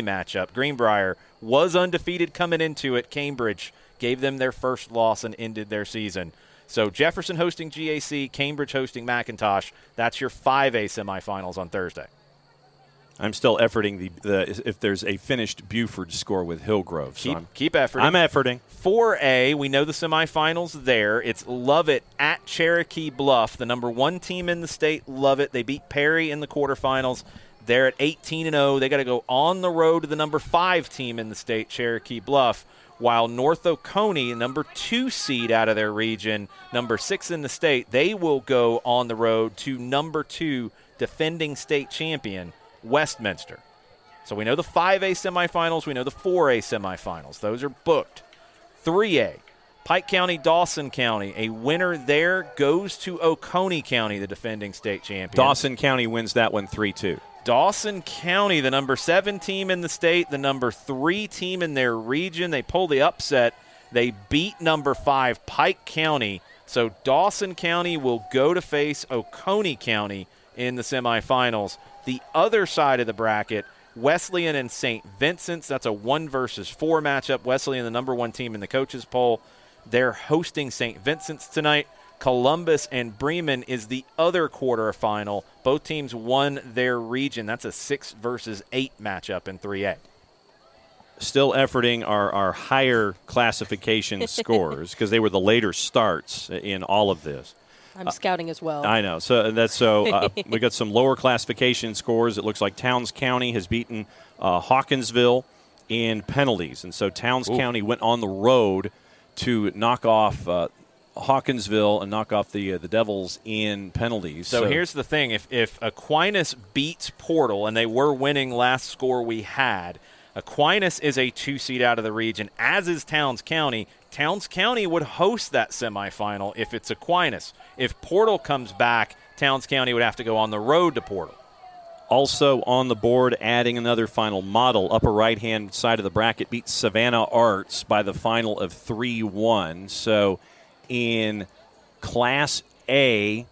B: matchup. Greenbrier was undefeated coming into it. Cambridge gave them their first loss and ended their season. So Jefferson hosting GAC, Cambridge hosting McIntosh. That's your 5A semifinals on Thursday.
H: I'm still efforting the if there's a finished Buford score with Hillgrove.
B: Keep efforting.
H: I'm efforting.
B: 4A, we know the semifinals there. It's Lovett at Cherokee Bluff, the number 1 team in the state. Lovett. They beat Perry in the quarterfinals. They're at 18-0. They got to go on the road to the number 5 team in the state, Cherokee Bluff. While North Oconee, number 2 seed out of their region, number 6 in the state, they will go on the road to number 2 defending state champion, Westminster. So we know the 5A semifinals. We know the 4A semifinals. Those are booked. 3A, Pike County, Dawson County. A winner there goes to Oconee County, the defending state champion.
H: Dawson County wins that one 3-2.
B: Dawson County, the number 7 team in the state, the number 3 team in their region. They pull the upset. They beat number 5, Pike County. So Dawson County will go to face Oconee County in the semifinals. The other side of the bracket, Wesleyan and St. Vincent's. That's a 1-4 matchup. Wesleyan, the number 1 team in the coaches poll. They're hosting St. Vincent's tonight. Columbus and Bremen is the other quarterfinal. Both teams won their region. That's a 6-8 matchup in 3A.
H: Still efforting our higher classification scores because they were the later starts in all of this.
G: I'm scouting as well.
H: I know. So we got some lower classification scores. It looks like Towns County has beaten Hawkinsville in penalties. And so Towns County went on the road to knock off Hawkinsville and knock off the Devils in penalties.
B: So here's the thing. If Aquinas beats Portal, and they were winning last score we had, Aquinas is a 2 seed out of the region, as is Towns County. Towns County would host that semifinal if it's Aquinas. If Portal comes back, Towns County would have to go on the road to Portal.
H: Also on the board, adding another final model, upper right-hand side of the bracket, beats Savannah Arts by the final of 3-1. So in Class A,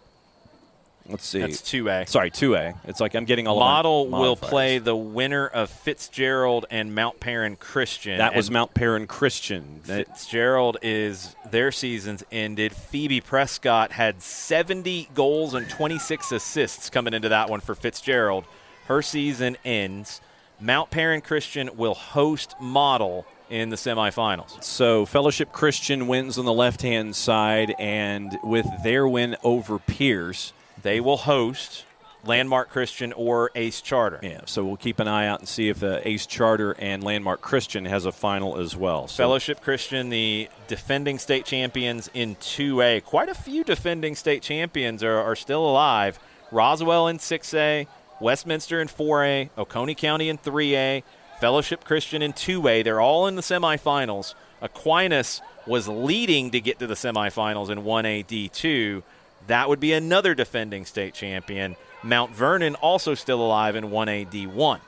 H: let's see.
B: That's 2A.
H: Sorry, 2A. It's like I'm getting all
B: Model
H: of my
B: will
H: modifiers.
B: play the winner of Fitzgerald and Mount Perrin Christian.
H: That was Mount Perrin Christian.
B: Fitzgerald their season's ended. Phoebe Prescott had 70 goals and 26 assists coming into that one for Fitzgerald. Her season ends. Mount Perrin Christian will host Model in the semifinals.
H: So Fellowship Christian wins on the left-hand side, and with their win over Pierce,
B: they will host Landmark Christian or Ace Charter.
H: Yeah, so we'll keep an eye out and see if Ace Charter and Landmark Christian has a final as well. So
B: Fellowship Christian, the defending state champions in 2A. Quite a few defending state champions are still alive. Roswell in 6A, Westminster in 4A, Oconee County in 3A, Fellowship Christian in 2A. They're all in the semifinals. Aquinas was leading to get to the semifinals in 1A D2. That would be another defending state champion. Mount Vernon also still alive in 1A D1.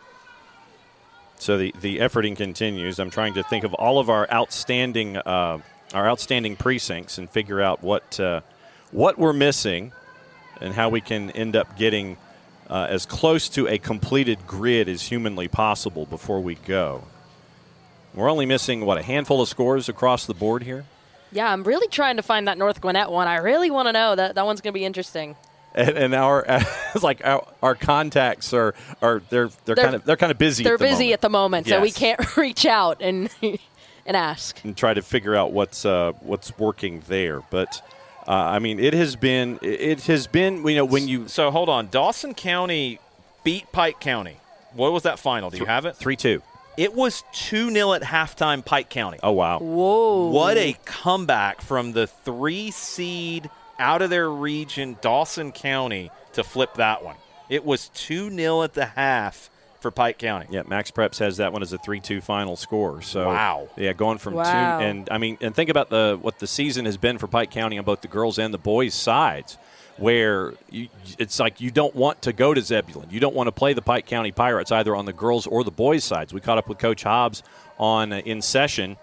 H: So the efforting continues. I'm trying to think of all of our outstanding precincts and figure out what we're missing and how we can end up getting as close to a completed grid as humanly possible before we go. We're only missing, a handful of scores across the board here?
G: Yeah, I'm really trying to find that North Gwinnett one. I really want to know. That one's going to be interesting.
A: And our it's like our contacts are they're kind of busy.
G: They're busy at the moment,
A: yes.
G: So we can't reach out and ask
A: and try to figure out what's working there. But I mean, it has been when you.
B: So hold on, Dawson County beat Pike County. What was that final? Do you have it?
A: 3-2.
B: It was 2-0 at halftime, Pike County.
A: Oh, wow.
G: Whoa.
B: What a comeback from the 3 seed out of their region, Dawson County, to flip that one. It was 2-0 at the half for Pike County.
A: Yeah, Max Preps has that one as a 3-2 final score. So
B: wow.
A: Yeah, going from 2
G: wow.
A: and think about what the season has been for Pike County on both the girls and the boys sides, where it's like you don't want to go to Zebulon. You don't want to play the Pike County Pirates either on the girls or the boys sides. We caught up with Coach Hobbs in session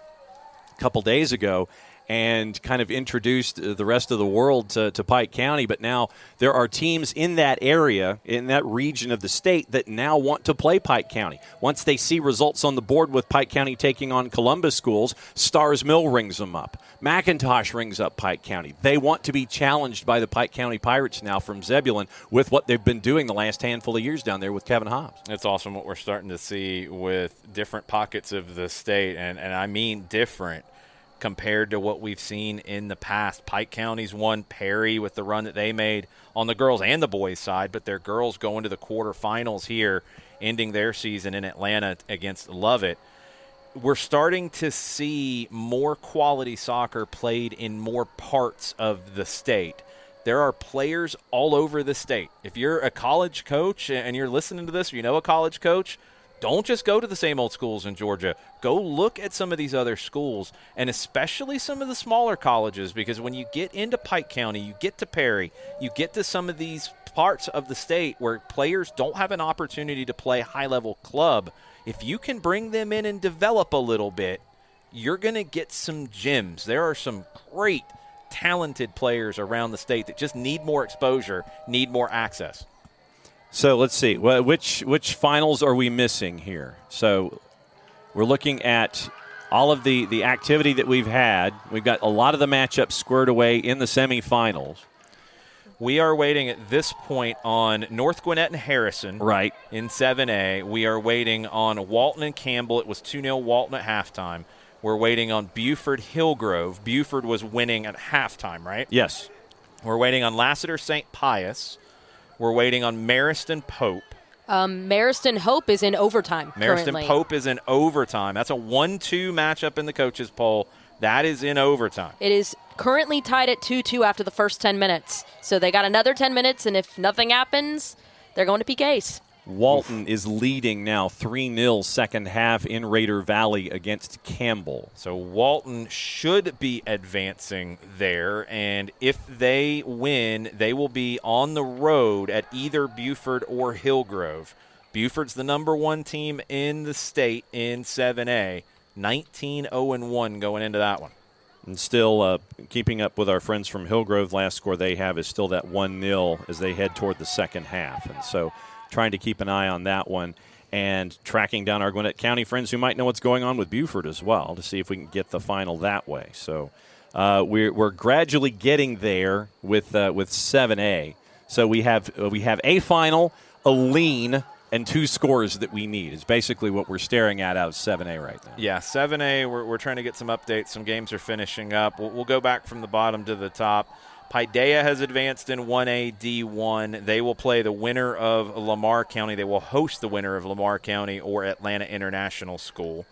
A: a couple days ago and kind of introduced the rest of the world to Pike County. But now there are teams in that area, in that region of the state, that now want to play Pike County. Once they see results on the board with Pike County taking on Columbus schools, Stars Mill rings them up. McIntosh rings up Pike County. They want to be challenged by the Pike County Pirates now from Zebulon with what they've been doing the last handful of years down there with Kevin Hobbs.
B: It's awesome what we're starting to see with different pockets of the state, and I mean different compared to what we've seen in the past. Pike County's won, Perry with the run that they made on the girls and the boys side, but their girls going to the quarterfinals here, ending their season in Atlanta against Lovett. We're starting to see more quality soccer played in more parts of the state. There are players all over the state. If you're a college coach and you're listening to this, or you know a college coach, don't just go to the same old schools in Georgia. Go look at some of these other schools, and especially some of the smaller colleges, because when you get into Pike County, you get to Perry, you get to some of these parts of the state where players don't have an opportunity to play high-level club. If you can bring them in and develop a little bit, you're going to get some gems. There are some great, talented players around the state that just need more exposure, need more access.
A: So let's see. Which finals are we missing here? So we're looking at all of the activity that we've had. We've got a lot of the matchups squared away in the semifinals.
B: We are waiting at this point on North Gwinnett and Harrison.
A: Right.
B: In 7A. We are waiting on Walton and Campbell. It was 2-0 Walton at halftime. We're waiting on Buford-Hillgrove. Buford was winning at halftime, right?
A: Yes.
B: We're waiting on Lassiter-St. Pius. We're waiting on Mariston-Pope.
G: Mariston-Hope is in overtime currently.
B: Mariston-Pope is in overtime. That's a 1-2 matchup in the coaches' poll. That is in overtime.
G: It is currently tied at 2-2 after the first 10 minutes. So they got another 10 minutes, and if nothing happens, they're going to PKs.
A: Walton is leading now 3-0 second half in Raider Valley against Campbell.
B: So Walton should be advancing there, and if they win, they will be on the road at either Buford or Hillgrove. Buford's the number 1 team in the state in 7A, 19-0-1 going into that one.
A: And still keeping up with our friends from Hillgrove, last score they have is still that 1-0 as they head toward the second half. And so trying to keep an eye on that one and tracking down our Gwinnett County friends who might know what's going on with Buford as well to see if we can get the final that way. So we're gradually getting there with 7A. So we have a final, a lean, and 2 scores that we need is basically what we're staring at out of 7A right now.
B: Yeah, 7A, we're trying to get some updates. Some games are finishing up. We'll go back from the bottom to the top. Paideia has advanced in 1A D1. They will play the winner of Lamar County. They will host the winner of Lamar County or Atlanta International School.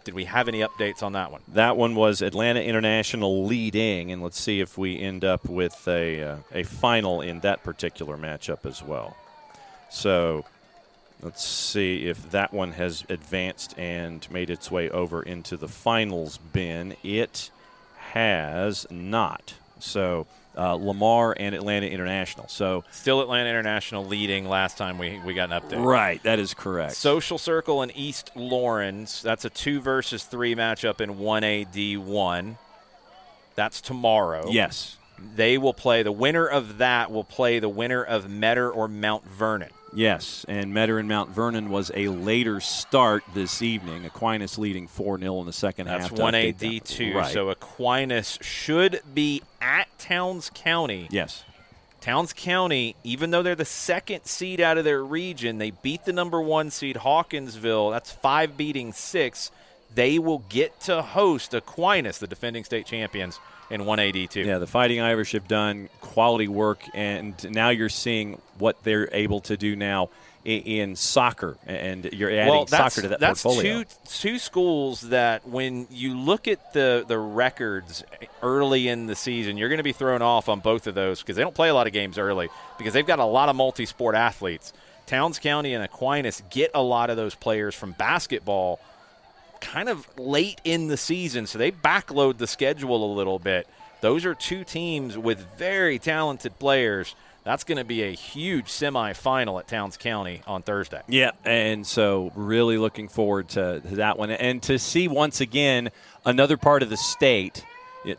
B: Did we have any updates on that one?
A: That one was Atlanta International leading, and let's see if we end up with a final in that particular matchup as well. So let's see if that one has advanced and made its way over into the finals bin. It has not. So Lamar and Atlanta International. So
B: still Atlanta International leading last time we got an update.
A: Right, that is correct.
B: Social Circle and East Lawrence. That's a 2 versus 3 matchup in 1A D1. That's tomorrow.
A: Yes.
B: They will play, the winner of that will play the winner of Metter or Mount Vernon.
A: Yes, and Metter and Mount Vernon was a later start this evening. Aquinas leading 4-0 in the second half.
B: That's 1AD2.
A: Right.
B: So Aquinas should be at Towns County.
A: Yes.
B: Towns County, even though they're the second seed out of their region, they beat the number 1 seed Hawkinsville. That's 5 beating 6. They will get to host Aquinas, the defending state champions, in 1AD2.
A: Yeah, the Fighting Irish have done quality work, and now you're seeing what they're able to do now in soccer, and you're adding soccer to that portfolio.
B: That's two schools that when you look at the records early in the season, you're going to be thrown off on both of those because they don't play a lot of games early because they've got a lot of multi-sport athletes. Towns County and Aquinas get a lot of those players from basketball kind of late in the season, so they backload the schedule a little bit. Those are two teams with very talented players. That's going to be a huge semifinal at Towns County on Thursday.
A: Yeah, and so really looking forward to that one. And to see once again another part of the state,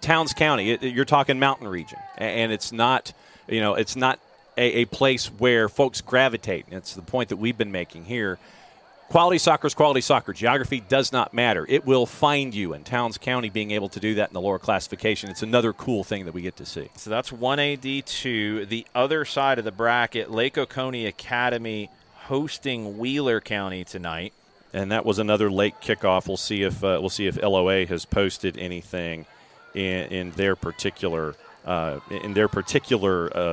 A: Towns County, you're talking mountain region, and it's not, it's not a place where folks gravitate. It's the point that we've been making here. Quality soccer is quality soccer. Geography does not matter. It will find you, and Towns County being able to do that in the lower classification, it's another cool thing that we get to see.
B: So that's 1AD2. The other side of the bracket, Lake Oconee Academy hosting Wheeler County tonight.
A: And that was another late kickoff. We'll see if LOA has posted anything in their particular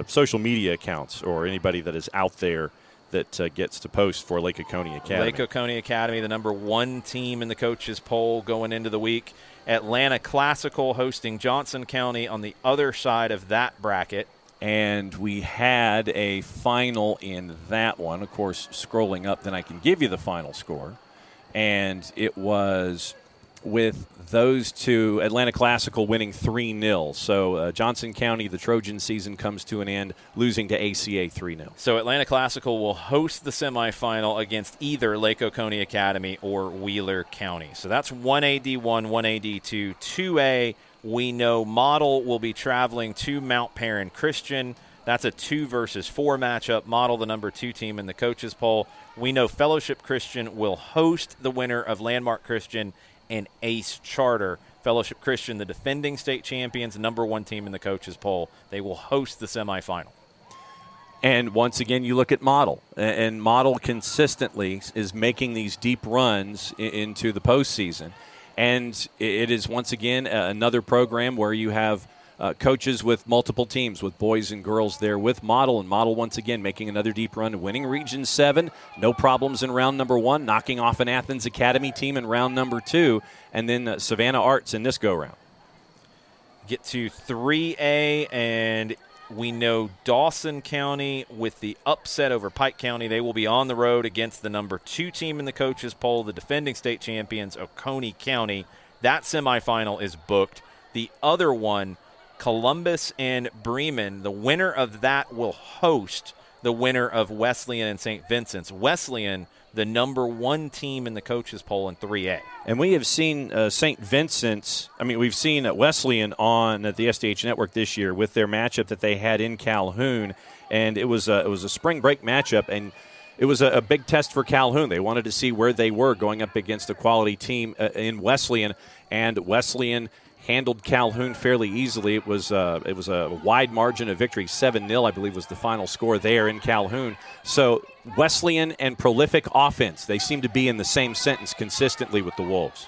A: social media accounts or anybody that is out there that gets to post for Lake Oconee Academy.
B: Lake Oconee Academy, the number 1 team in the coaches poll going into the week. Atlanta Classical hosting Johnson County on the other side of that bracket.
A: And we had a final in that one. Of course, scrolling up, then I can give you the final score. And it was with those two, Atlanta Classical winning 3-0. So Johnson County, the Trojan season comes to an end, losing to ACA 3-0.
B: So Atlanta Classical will host the semifinal against either Lake Oconee Academy or Wheeler County. So that's 1AD1, 1AD2. 2A, we know Model will be traveling to Mount Perrin Christian. That's a 2 versus 4 matchup. Model, the number 2 team in the coaches poll. We know Fellowship Christian will host the winner of Landmark Christian and Ace Charter. Fellowship Christian, the defending state champions, number 1 team in the coaches poll. They will host the semifinal.
A: And once again, you look at Model, and Model consistently is making these deep runs into the postseason. And it is, once again, another program where you have coaches with multiple teams, with boys and girls there with Model. And Model, once again, making another deep run, winning Region 7. No problems in round number 1, knocking off an Athens Academy team in round number 2, and then Savannah Arts in this go-round.
B: Get to 3A, and we know Dawson County with the upset over Pike County. They will be on the road against the number 2 team in the coaches poll, the defending state champions, Oconee County. That semifinal is booked. The other one, Columbus and Bremen, the winner of that will host the winner of Wesleyan and St. Vincent's. Wesleyan, the number 1 team in the coaches poll in 3A.
A: And we have seen St. Vincent's, we've seen Wesleyan on the SDH network this year with their matchup that they had in Calhoun, and it was a spring break matchup, and it was a big test for Calhoun. They wanted to see where they were going up against a quality team in Wesleyan, and Wesleyan handled Calhoun fairly easily. It was a wide margin of victory. 7-0, I believe, was the final score there in Calhoun. So Wesleyan and prolific offense, they seem to be in the same sentence consistently with the Wolves.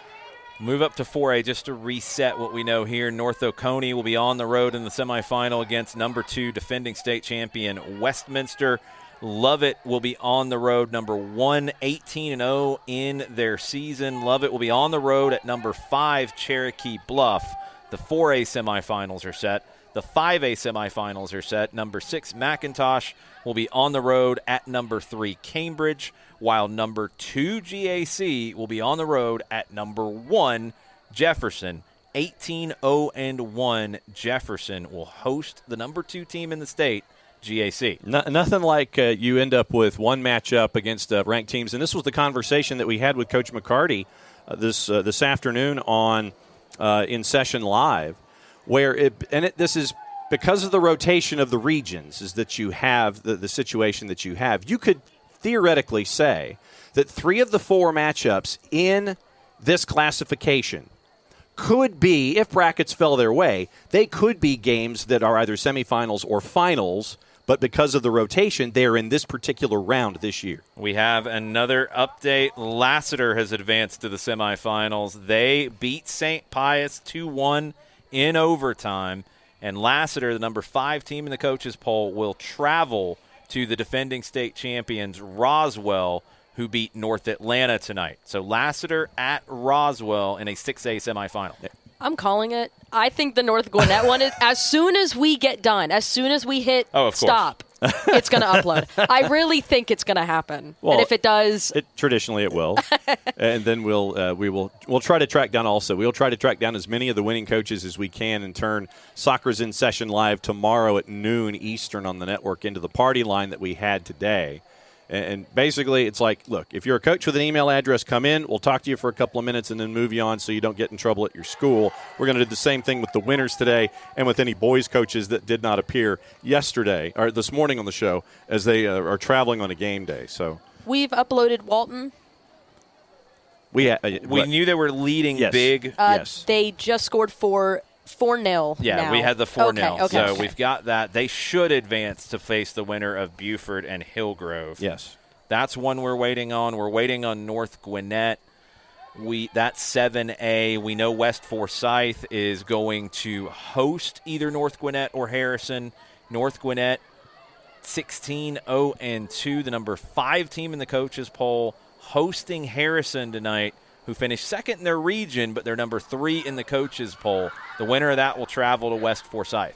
B: Move up to 4A just to reset what we know here. North Oconee will be on the road in the semifinal against number 2 defending state champion Westminster. Lovett will be on the road, number 1, 18-0 in their season. Lovett will be on the road at number 5, Cherokee Bluff. The 4A semifinals are set. The 5A semifinals are set. Number 6, McIntosh will be on the road at number 3, Cambridge, while number 2, GAC will be on the road at number 1, Jefferson. 18-0-1, Jefferson will host the number 2 team in the state, GAC.
A: Nothing like you end up with one matchup against ranked teams, and this was the conversation that we had with Coach McCarty this afternoon on In Session Live, where this is because of the rotation of the regions, is that you have the situation that you have. You could theoretically say that 3 of the 4 matchups in this classification could be, if brackets fell their way, they could be games that are either semifinals or finals, but because of the rotation, they're in this particular round this year.
B: We have another update. Lassiter has advanced to the semifinals. They beat St. Pius 2-1 in overtime, and Lassiter, the number 5 team in the coaches poll, will travel to the defending state champions Roswell, who beat North Atlanta tonight. So Lassiter at Roswell in a 6A semifinal.
G: I'm calling it. I think the North Gwinnett one is, as soon as we get done, as soon as we hit stop, it's going to upload. I really think it's going to happen.
A: Well,
G: and if it does,
A: traditionally it will. And then we'll try to track down also. We'll try to track down as many of the winning coaches as we can and turn Soccer's in Session live tomorrow at noon Eastern on the network into the party line that we had today. And basically, it's like, look, if you're a coach with an email address, come in. We'll talk to you for a couple of minutes and then move you on so you don't get in trouble at your school. We're going to do the same thing with the winners today and with any boys coaches that did not appear yesterday or this morning on the show as they are traveling on a game day. So
G: we've uploaded Walton.
B: We knew they were leading big.
A: Yes.
G: They just scored 4-0.
B: Yeah,
G: now.
B: we had the 4-0.
G: Okay.
B: So we've got that. They should advance to face the winner of Buford and Hillgrove.
A: Yes.
B: That's one we're waiting on. We're waiting on North Gwinnett. That's 7A. We know West Forsyth is going to host either North Gwinnett or Harrison. North Gwinnett 16-0-2, the number 5 team in the coaches poll, hosting Harrison tonight, who finished second in their region, but they're number 3 in the coaches poll. The winner of that will travel to West Forsyth.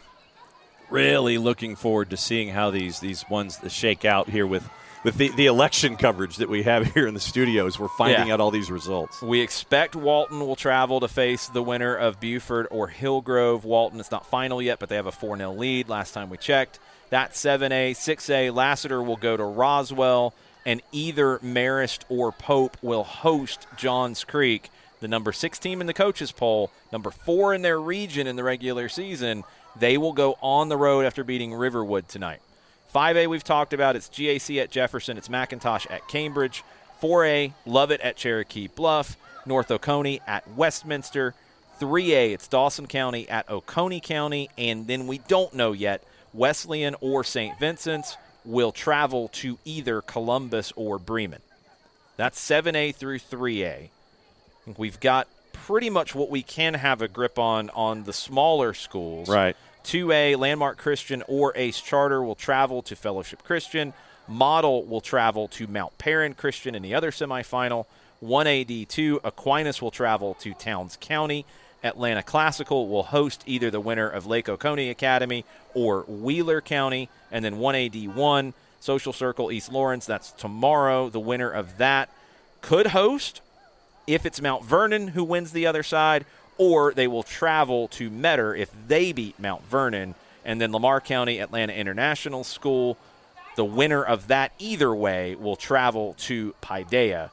A: Really looking forward to seeing how these ones shake out here with the election coverage that we have here in the studios. We're finding out all these results.
B: We expect Walton will travel to face the winner of Buford or Hillgrove. Walton, it's not final yet, but they have a 4-0 lead last time we checked. That's 7A. 6A, Lassiter will go to Roswell, and either Marist or Pope will host Johns Creek, the number 6 team in the coaches poll, number 4 in their region in the regular season. They will go on the road after beating Riverwood tonight. 5A we've talked about. It's GAC at Jefferson. It's McIntosh at Cambridge. 4A, Lovett at Cherokee Bluff. North Oconee at Westminster. 3A, it's Dawson County at Oconee County. And then we don't know yet, Wesleyan or St. Vincent's will travel to either Columbus or Bremen. That's 7A through 3A. I think we've got pretty much what we can have a grip on the smaller schools.
A: Right.
B: 2A, Landmark Christian or Ace Charter will travel to Fellowship Christian. Model will travel to Mount Perrin Christian in the other semifinal. 1AD2, Aquinas will travel to Towns County. Atlanta Classical will host either the winner of Lake Oconee Academy or Wheeler County. And then 1AD1, Social Circle East Lawrence, that's tomorrow. The winner of that could host if it's Mount Vernon who wins the other side, or they will travel to Metter if they beat Mount Vernon. And then Lamar County Atlanta International School, the winner of that either way will travel to Paideia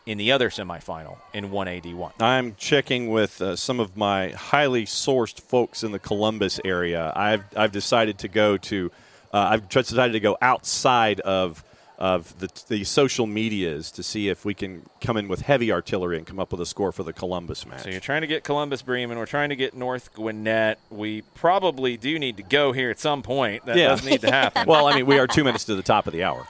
B: in the other semifinal in 1AD1.
A: I'm checking with some of my highly sourced folks in the Columbus area. I've decided to go to outside of the social medias to see if we can come in with heavy artillery and come up with a score for the Columbus match.
B: So you're trying to get Columbus Bremen. We're trying to get North Gwinnett. We probably do need to go here at some point. That does need to happen.
A: Well, I mean, we are 2 minutes to the top of the hour.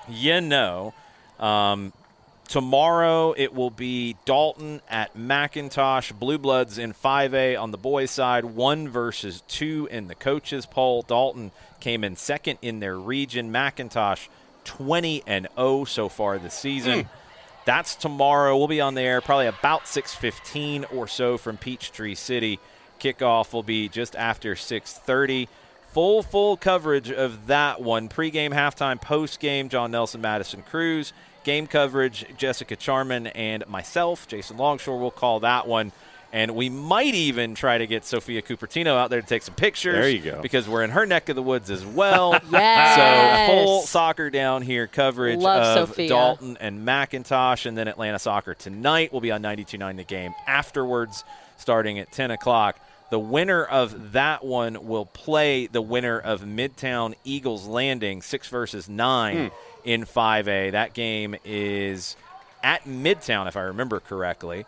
B: Tomorrow it will be Dalton at McIntosh. Blue Bloods in 5A on the boys' side, 1 versus 2 in the coaches' poll. Dalton came in second in their region. McIntosh 20-0 so far this season. That's tomorrow. We'll be on the air probably about 6:15 or so from Peachtree City. Kickoff will be just after 6:30. Full coverage of that one. Pre-game, halftime, post-game, John Nelson, Madison Cruz. Game coverage, Jessica Charman and myself, Jason Longshore, will call that one. And we might even try to get Sophia Cupertino out there to take some pictures.
A: There you go.
B: Because we're in her neck of the woods as well.
G: Yes.
B: So full soccer down here coverage
G: Love
B: of
G: Sophia.
B: Dalton and McIntosh. And then Atlanta Soccer tonight. We'll be on 92.9 The Game afterwards, starting at 10 o'clock. The winner of that one will play the winner of Midtown Eagles Landing, 6 versus 9. in 5A. That game is at Midtown, if I remember correctly.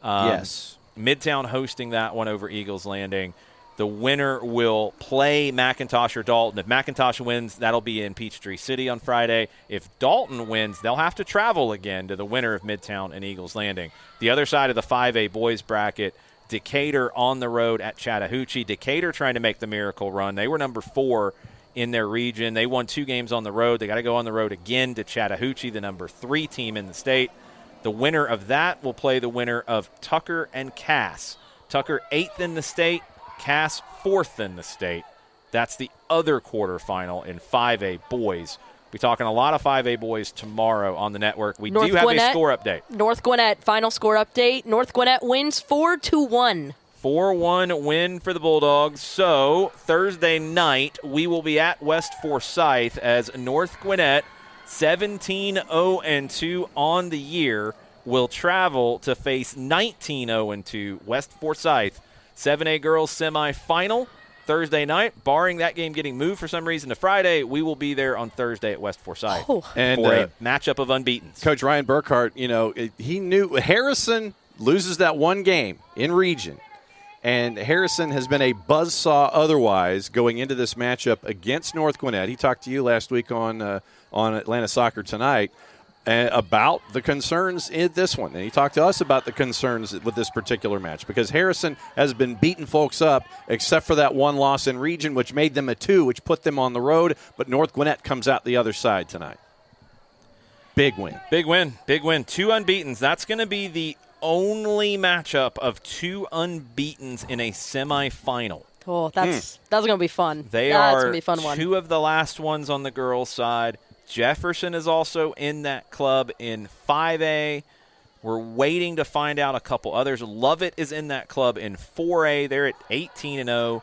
H: Yes.
B: Midtown hosting that one over Eagles Landing. The winner will play McIntosh or Dalton. If McIntosh wins, that'll be in Peachtree City on Friday. If Dalton wins, they'll have to travel again to the winner of Midtown and Eagles Landing. The other side of the 5A boys bracket, Decatur on the road at Chattahoochee. Decatur trying to make the miracle run. They were number 4 in their region. They won 2 games on the road. They got to go on the road again to Chattahoochee, the number 3 team in the state. The winner of that will play the winner of Tucker and Cass. Tucker 8th in the state. Cass 4th in the state. That's the other quarterfinal in 5A boys. We're talking a lot of 5A boys tomorrow on the network. We do have a score update.
G: North Gwinnett, final score update. North Gwinnett wins 4-1.
B: 4-1 win for the Bulldogs. So Thursday night, we will be at West Forsyth as North Gwinnett, 17-0-2 on the year, will travel to face 19-0-2 West Forsyth. 7A girls semifinal Thursday night. Barring that game getting moved for some reason to Friday, we will be there on Thursday at West Forsyth
H: and
B: for a matchup of unbeatens.
H: Coach Ryan Burkhart, he knew Harrison loses that one game in region, and Harrison has been a buzzsaw otherwise going into this matchup against North Gwinnett. He talked to you last week on Atlanta Soccer Tonight about the concerns in this one. And he talked to us about the concerns with this particular match because Harrison has been beating folks up except for that one loss in region, which made them a 2, which put them on the road. But North Gwinnett comes out the other side tonight. Big win.
B: Big win. 2 unbeatens. That's going to be the only matchup of 2 unbeatens in a semifinal.
G: Oh, that's going to be fun.
B: That's
G: going to be a fun one.
B: 2 of the last ones on the girls' side. Jefferson is also in that club in 5A. We're waiting to find out a couple others. Lovett is in that club in 4A. They're at 18-0.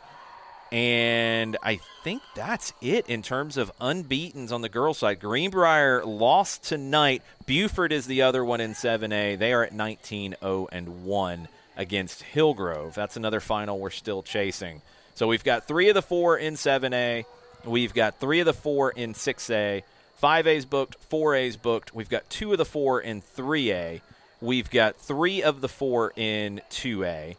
B: And I think that's it in terms of unbeatens on the girls' side. Greenbrier lost tonight. Buford is the other one in 7A. They are at 19-0-1 against Hillgrove. That's another final we're still chasing. So we've got 3 of the 4 in 7A. We've got 3 of the 4 in 6A. 5A's booked, 4A's booked. We've got 2 of the 4 in 3A. We've got 3 of the 4 in 2A.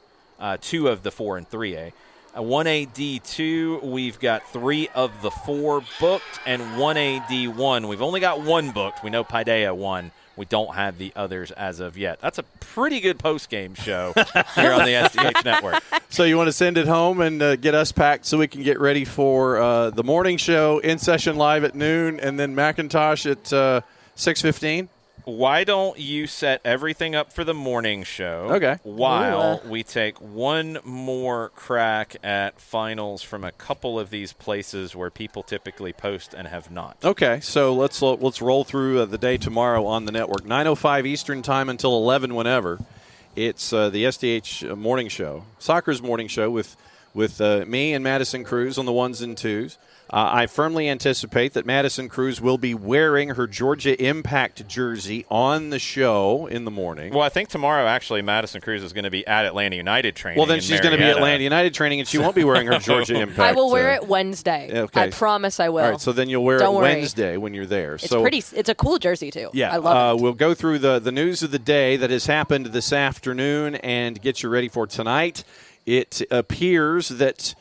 B: 2 of the 4 in 3A. 1A D2, we've got 3 of the 4 booked, and 1A D1. We've only got 1 booked. We know Paideia won. We don't have the others as of yet. That's a pretty good post-game show here on the SDH Network.
H: So you want to send it home and get us packed so we can get ready for the morning show, In Session Live at noon, and then McIntosh at 6:15?
B: Why don't you set everything up for the morning show?
H: Okay.
B: While we take one more crack at finals from a couple of these places where people typically post and have not.
H: Okay, so let's roll through the day tomorrow on the network. 9:05 Eastern time until 11 whenever. It's the SDH morning show, soccer's morning show with me and Madison Cruz on the 1s and 2s. I firmly anticipate that Madison Cruz will be wearing her Georgia Impact jersey on the show in the morning.
B: Well, I think tomorrow, actually, Madison Cruz is going to be at Atlanta United training.
H: Well, then she's going to be at Atlanta United training, and she won't be wearing her Georgia Impact.
G: I will wear it Wednesday.
H: Okay.
G: I promise I will.
H: All right, so then you'll wear it Wednesday when you're there.
G: It's pretty. It's a cool jersey, too.
H: Yeah.
G: I love it.
H: We'll go through the news of the day that has happened this afternoon and get you ready for tonight. It appears that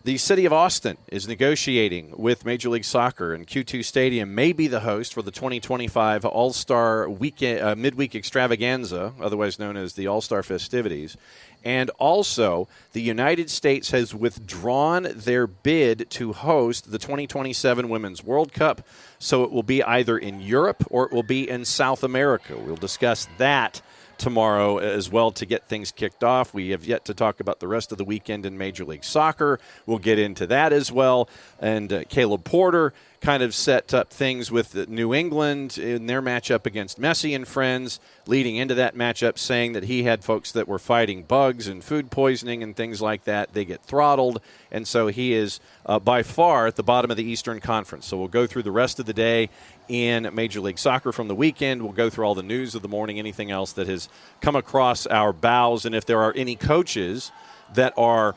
H: the city of Austin is negotiating with Major League Soccer, and Q2 Stadium may be the host for the 2025 All-Star Weekend Midweek Extravaganza, otherwise known as the All-Star Festivities. And also, the United States has withdrawn their bid to host the 2027 Women's World Cup, so it will be either in Europe or it will be in South America. We'll discuss that tomorrow as well to get things kicked off. We have yet to talk about the rest of the weekend in Major League Soccer. We'll get into that as well. And Caleb Porter kind of set up things with New England in their matchup against Messi and friends, leading into that matchup saying that he had folks that were fighting bugs and food poisoning and things like that. They get throttled, and so he is by far at the bottom of the Eastern Conference. So we'll go through the rest of the day in Major League Soccer from the weekend. We'll go through all the news of the morning, anything else that has come across our bows, and if there are any coaches that are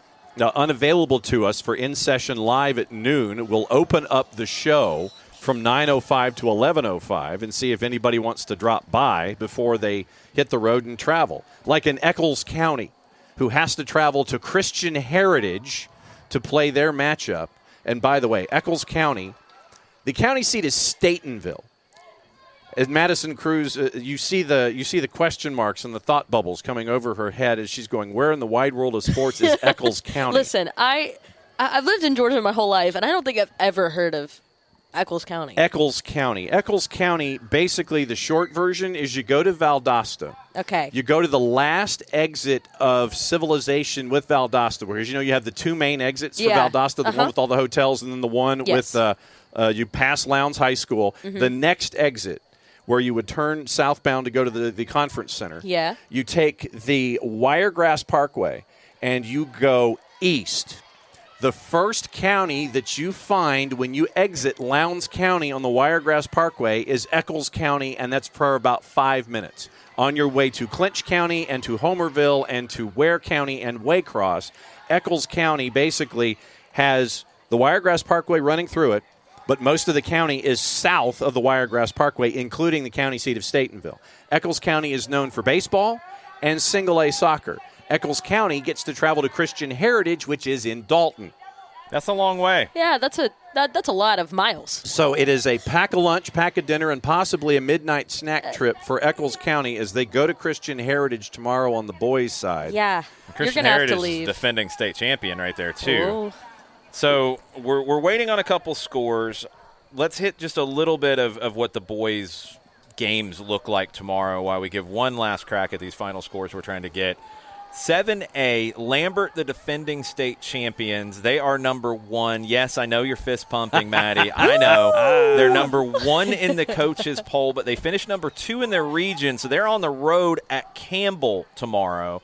H: unavailable to us for In Session Live at noon, we'll open up the show
A: from 9:05 to 11:05 and see if anybody wants to drop by before they hit the road and travel. Like in Eccles County, who has to travel to Christian Heritage to play their matchup. And by the way, Eccles County, the county seat is Statenville. As Madison Cruz, you see the question marks and the thought bubbles coming over her head as she's going, where in the wide world of sports is Eccles County?
G: Listen, I've lived in Georgia my whole life, and I don't think I've ever heard of Eccles County.
A: Eccles County. Eccles County, basically the short version is you go to Valdosta.
G: Okay.
A: You go to the last exit of civilization with Valdosta, whereas you have the two main exits for Valdosta, the one with all the hotels and then the one with you pass Lowndes High School. Mm-hmm. The next exit where you would turn southbound to go to the conference center.
G: Yeah.
A: You take the Wiregrass Parkway and you go east. The first county that you find when you exit Lowndes County on the Wiregrass Parkway is Eccles County, and that's for about 5 minutes. On your way to Clinch County and to Homerville and to Ware County and Waycross, Eccles County basically has the Wiregrass Parkway running through it, but most of the county is south of the Wiregrass Parkway, including the county seat of Statenville. Eccles County is known for baseball and single-A soccer. Eccles County gets to travel to Christian Heritage, which is in Dalton.
B: That's a long way.
G: Yeah, that's a lot of miles.
A: So it is a pack a lunch, pack a dinner, and possibly a midnight snack trip for Eccles County as they go to Christian Heritage tomorrow on the boys' side.
G: Yeah,
B: Christian
G: you're
B: Heritage
G: have to leave.
B: is defending state champion right there, too.
G: Oh.
B: So we're waiting on a couple scores. Let's hit just a little bit of what the boys' games look like tomorrow while we give one last crack at these final scores we're trying to get. 7A, Lambert, the defending state champions. They are number 1. Yes, I know you're fist pumping, Maddie. I know. They're number 1 in the coaches poll, but they finished number 2 in their region, so they're on the road at Campbell tomorrow.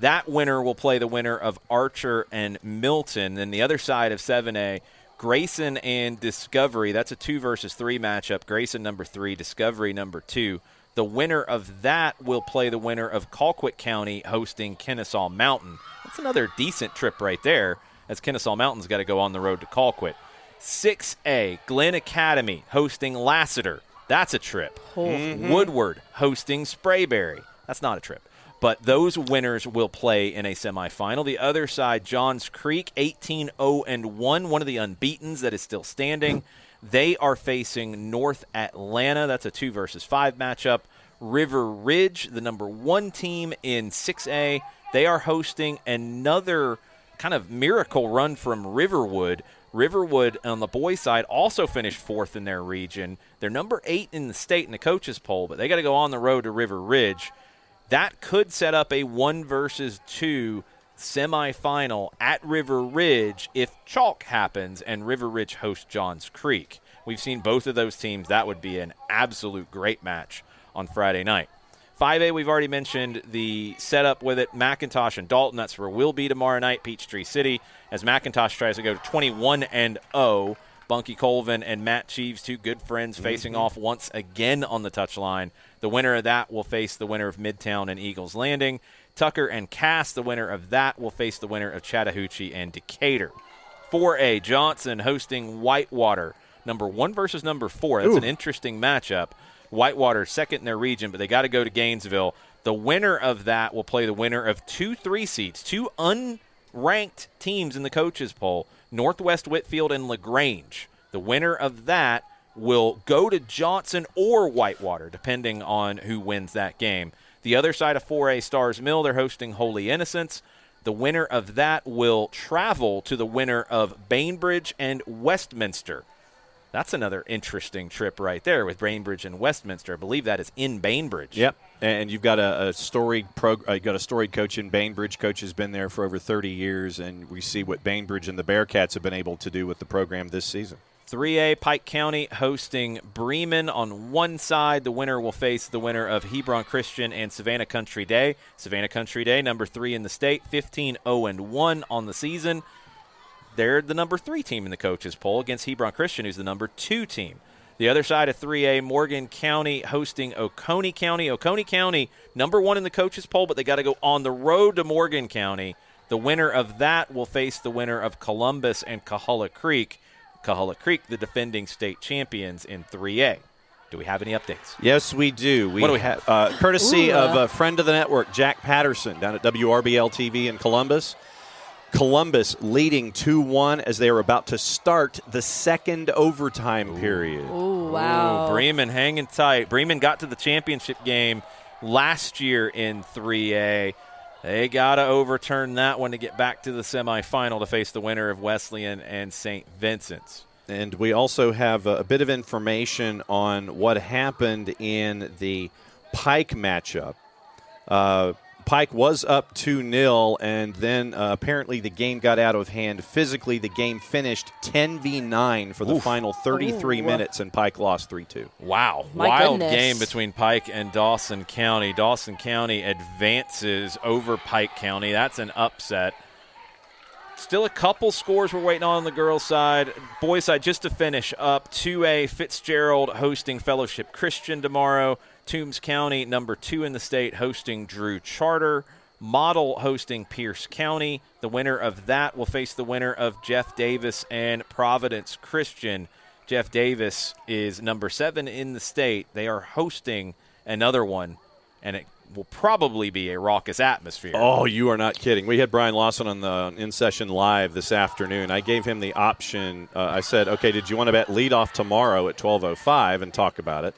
B: That winner will play the winner of Archer and Milton. Then the other side of 7A, Grayson and Discovery. That's a 2 versus 3 matchup. Grayson number 3, Discovery number 2. The winner of that will play the winner of Colquitt County hosting Kennesaw Mountain. That's another decent trip right there, as Kennesaw Mountain's got to go on the road to Colquitt. 6A, Glen Academy hosting Lassiter. That's a trip. Mm-hmm. Woodward hosting Sprayberry. That's not a trip. But those winners will play in a semifinal. The other side, Johns Creek, 18-0-1, one of the unbeatens that is still standing. They are facing North Atlanta. That's a 2 versus 5 matchup. River Ridge, the number 1 team in 6A, they are hosting another kind of miracle run from Riverwood. Riverwood on the boys' side also finished 4th in their region. They're number 8 in the state in the coaches poll, but they got to go on the road to River Ridge. That could set up a 1 versus 2 semifinal at River Ridge if chalk happens and River Ridge hosts Johns Creek. We've seen both of those teams. That would be an absolute great match on Friday night. 5A, we've already mentioned the setup with it. McIntosh and Dalton, that's where we'll be tomorrow night, Peachtree City, as McIntosh tries to go to 21-0. Bunky Colvin and Matt Cheeves, 2 good friends, facing off once again on the touchline. The winner of that will face the winner of Midtown and Eagles Landing. Tucker and Cass, the winner of that, will face the winner of Chattahoochee and Decatur. 4A, Johnson hosting Whitewater. Number 1 versus number 4. That's an interesting matchup. Whitewater second in their region, but they got to go to Gainesville. The winner of that will play the winner of 2 3 seeds, 2 unranked teams in the coaches poll, Northwest Whitfield and LaGrange. The winner of that will go to Johnson or Whitewater, depending on who wins that game. The other side of 4A, Stars Mill, they're hosting Holy Innocents. The winner of that will travel to the winner of Bainbridge and Westminster. That's another interesting trip right there with Bainbridge and Westminster. I believe that is in Bainbridge.
A: Yep, and you've got a storied coach in Bainbridge. Coach has been there for over 30 years, and we see what Bainbridge and the Bearcats have been able to do with the program this season.
B: 3A, Pike County hosting Bremen on one side. The winner will face the winner of Hebron Christian and Savannah Country Day. Savannah Country Day, number 3 in the state, 15-0-1 on the season. They're the number 3 team in the coaches poll against Hebron Christian, who's the number 2 team. The other side of 3A, Morgan County hosting Oconee County. Oconee County, number 1 in the coaches poll, but they got to go on the road to Morgan County. The winner of that will face the winner of Columbus and Coahulla Creek. Cullowhee Creek, the defending state champions in 3A. Do we have any updates?
H: Yes, we do. What do we have? Courtesy of a friend of the network, Jack Patterson, down at WRBL TV in Columbus. Columbus leading 2-1 as they are about to start the second overtime period.
G: Oh, wow.
B: Ooh, Bremen hanging tight. Bremen got to the championship game last year in 3A. They got to overturn that one to get back to the semifinal to face the winner of Wesleyan and St. Vincent's.
H: And we also have a bit of information on what happened in the Pike matchup. Pike was up 2-0, and then apparently the game got out of hand. Physically, the game finished 10-9 for the final 33 minutes, and Pike lost 3-2.
B: Wow. Wild game between Pike and Dawson County. Dawson County advances over Pike County. That's an upset. Still a couple scores we're waiting on the girls' side. Boys' side, just to finish up, 2A, Fitzgerald hosting Fellowship Christian tomorrow. Toombs County, number 2 in the state, hosting Drew Charter. Model hosting Pierce County. The winner of that will face the winner of Jeff Davis and Providence Christian. Jeff Davis is number 7 in the state. They are hosting another one, and it will probably be a raucous atmosphere.
H: Oh, you are not kidding. We had Brian Lawson on the In-Session Live this afternoon. I gave him the option. I said, okay, did you want to bet leadoff tomorrow at 12:05 and talk about it?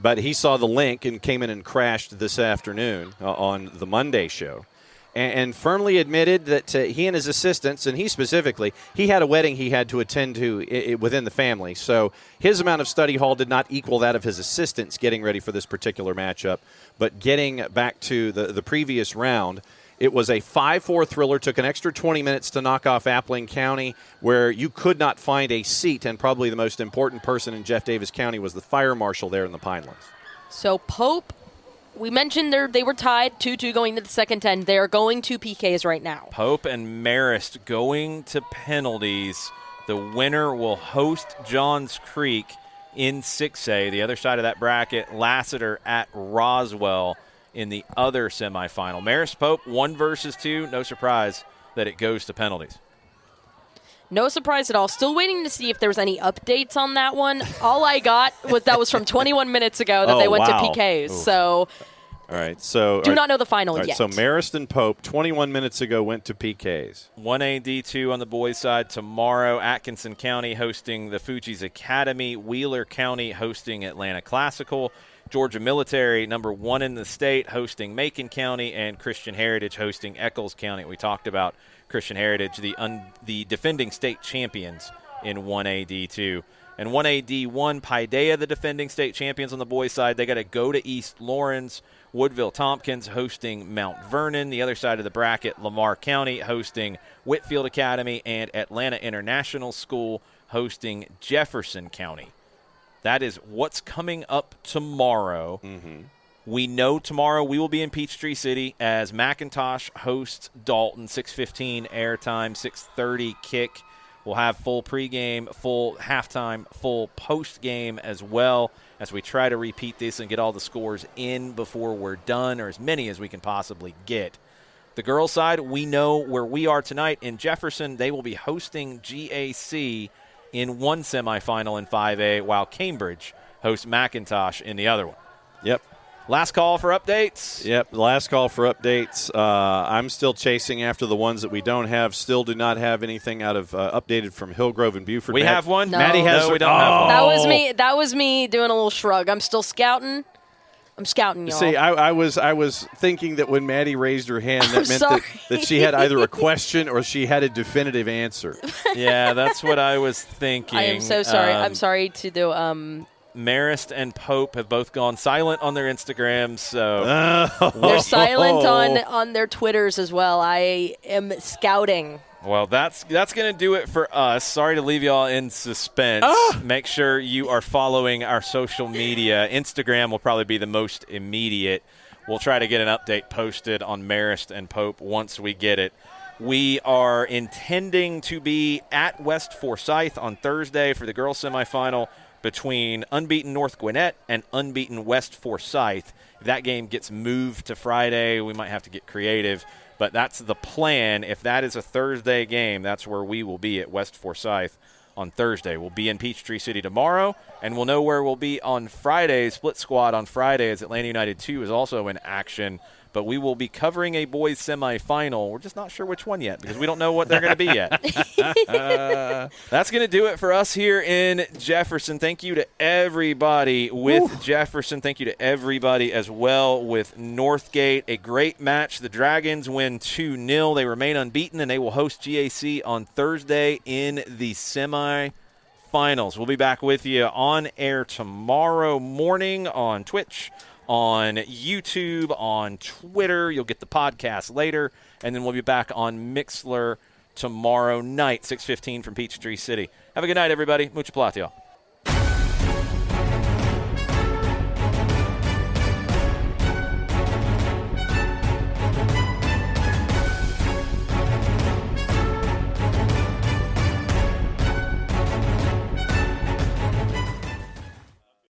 H: But he saw the link and came in and crashed this afternoon on the Monday show and firmly admitted that he and his assistants, and he specifically, he had a wedding he had to attend to within the family. So his amount of study hall did not equal that of his assistants getting ready for this particular matchup. But getting back to the previous round, it was a 5-4 thriller, took an extra 20 minutes to knock off Appling County, where you could not find a seat, and probably the most important person in Jeff Davis County was the fire marshal there in the Pinelands.
G: So Pope, we mentioned they were tied 2-2 going into the second 10. They are going to PKs right now.
B: Pope and Marist going to penalties. The winner will host Johns Creek in 6A. The other side of that bracket, Lassiter at Roswell in the other semifinal. Marist Pope, 1 versus 2. No surprise that it goes to penalties.
G: No surprise at all. Still waiting to see if there was any updates on that one. All I got was from 21 minutes ago that they went to PKs. Oof. So,
H: all right. So
G: do not know the final
H: yet. So Marist and Pope, 21 minutes ago, went to PKs.
B: 1A D2 on the boys' side tomorrow. Atkinson County hosting the Fuji's Academy. Wheeler County hosting Atlanta Classical. Georgia Military, number 1 in the state, hosting Macon County, and Christian Heritage hosting Eccles County. We talked about Christian Heritage, the defending state champions in 1A D2. And 1A D1, Paideia, the defending state champions on the boys' side. They got to go to East Lawrence. Woodville Tompkins hosting Mount Vernon. The other side of the bracket, Lamar County hosting Whitfield Academy, and Atlanta International School hosting Jefferson County. That is what's coming up tomorrow. Mm-hmm. We know tomorrow we will be in Peachtree City as McIntosh hosts Dalton, 6:15 airtime, 6:30 kick. We'll have full pregame, full halftime, full postgame as well as we try to repeat this and get all the scores in before we're done, or as many as we can possibly get. The girls' side, we know where we are tonight in Jefferson. They will be hosting GAC in one semifinal in 5A, while Cambridge hosts McIntosh in the other one.
H: Yep.
B: Last call for updates.
H: Yep, last call for updates. I'm still chasing after the ones that we don't have. Still do not have anything out of updated from Hillgrove and Buford.
B: We have one.
G: No.
H: Maddie has.
B: No, we don't have one.
G: That was me doing a little shrug. I'm still scouting. I'm scouting, y'all.
H: See, I was thinking that when Maddie raised her hand, that meant that she had either a question or she had a definitive answer.
B: Yeah, that's what I was thinking.
G: I am so sorry. I'm sorry to do.
B: Marist and Pope have both gone silent on their Instagrams, so
G: they're silent on their Twitters as well. I am scouting.
B: Well, that's going to do it for us. Sorry to leave you all in suspense. Make sure you are following our social media. Instagram will probably be the most immediate. We'll try to get an update posted on Marist and Pope once we get it. We are intending to be at West Forsyth on Thursday for the girls' semifinal between unbeaten North Gwinnett and unbeaten West Forsyth. If that game gets moved to Friday, we might have to get creative. But that's the plan. If that is a Thursday game, that's where we will be at West Forsyth on Thursday. We'll be in Peachtree City tomorrow, and we'll know where we'll be on Friday. Split squad on Friday as Atlanta United 2 is also in action. But we will be covering a boys semifinal. We're just not sure which one yet because we don't know what they're going to be yet. That's going to do it for us here in Jefferson. Thank you to everybody with Jefferson. Thank you to everybody as well with Northgate. A great match. The Dragons win 2-0. They remain unbeaten, and they will host GAC on Thursday in the semifinals. We'll be back with you on air tomorrow morning on Twitch, on YouTube, on Twitter. You'll get the podcast later, and then we'll be back on Mixlr tomorrow night, 6:15 from Peachtree City. Have a good night, everybody. Mucha plata, y'all.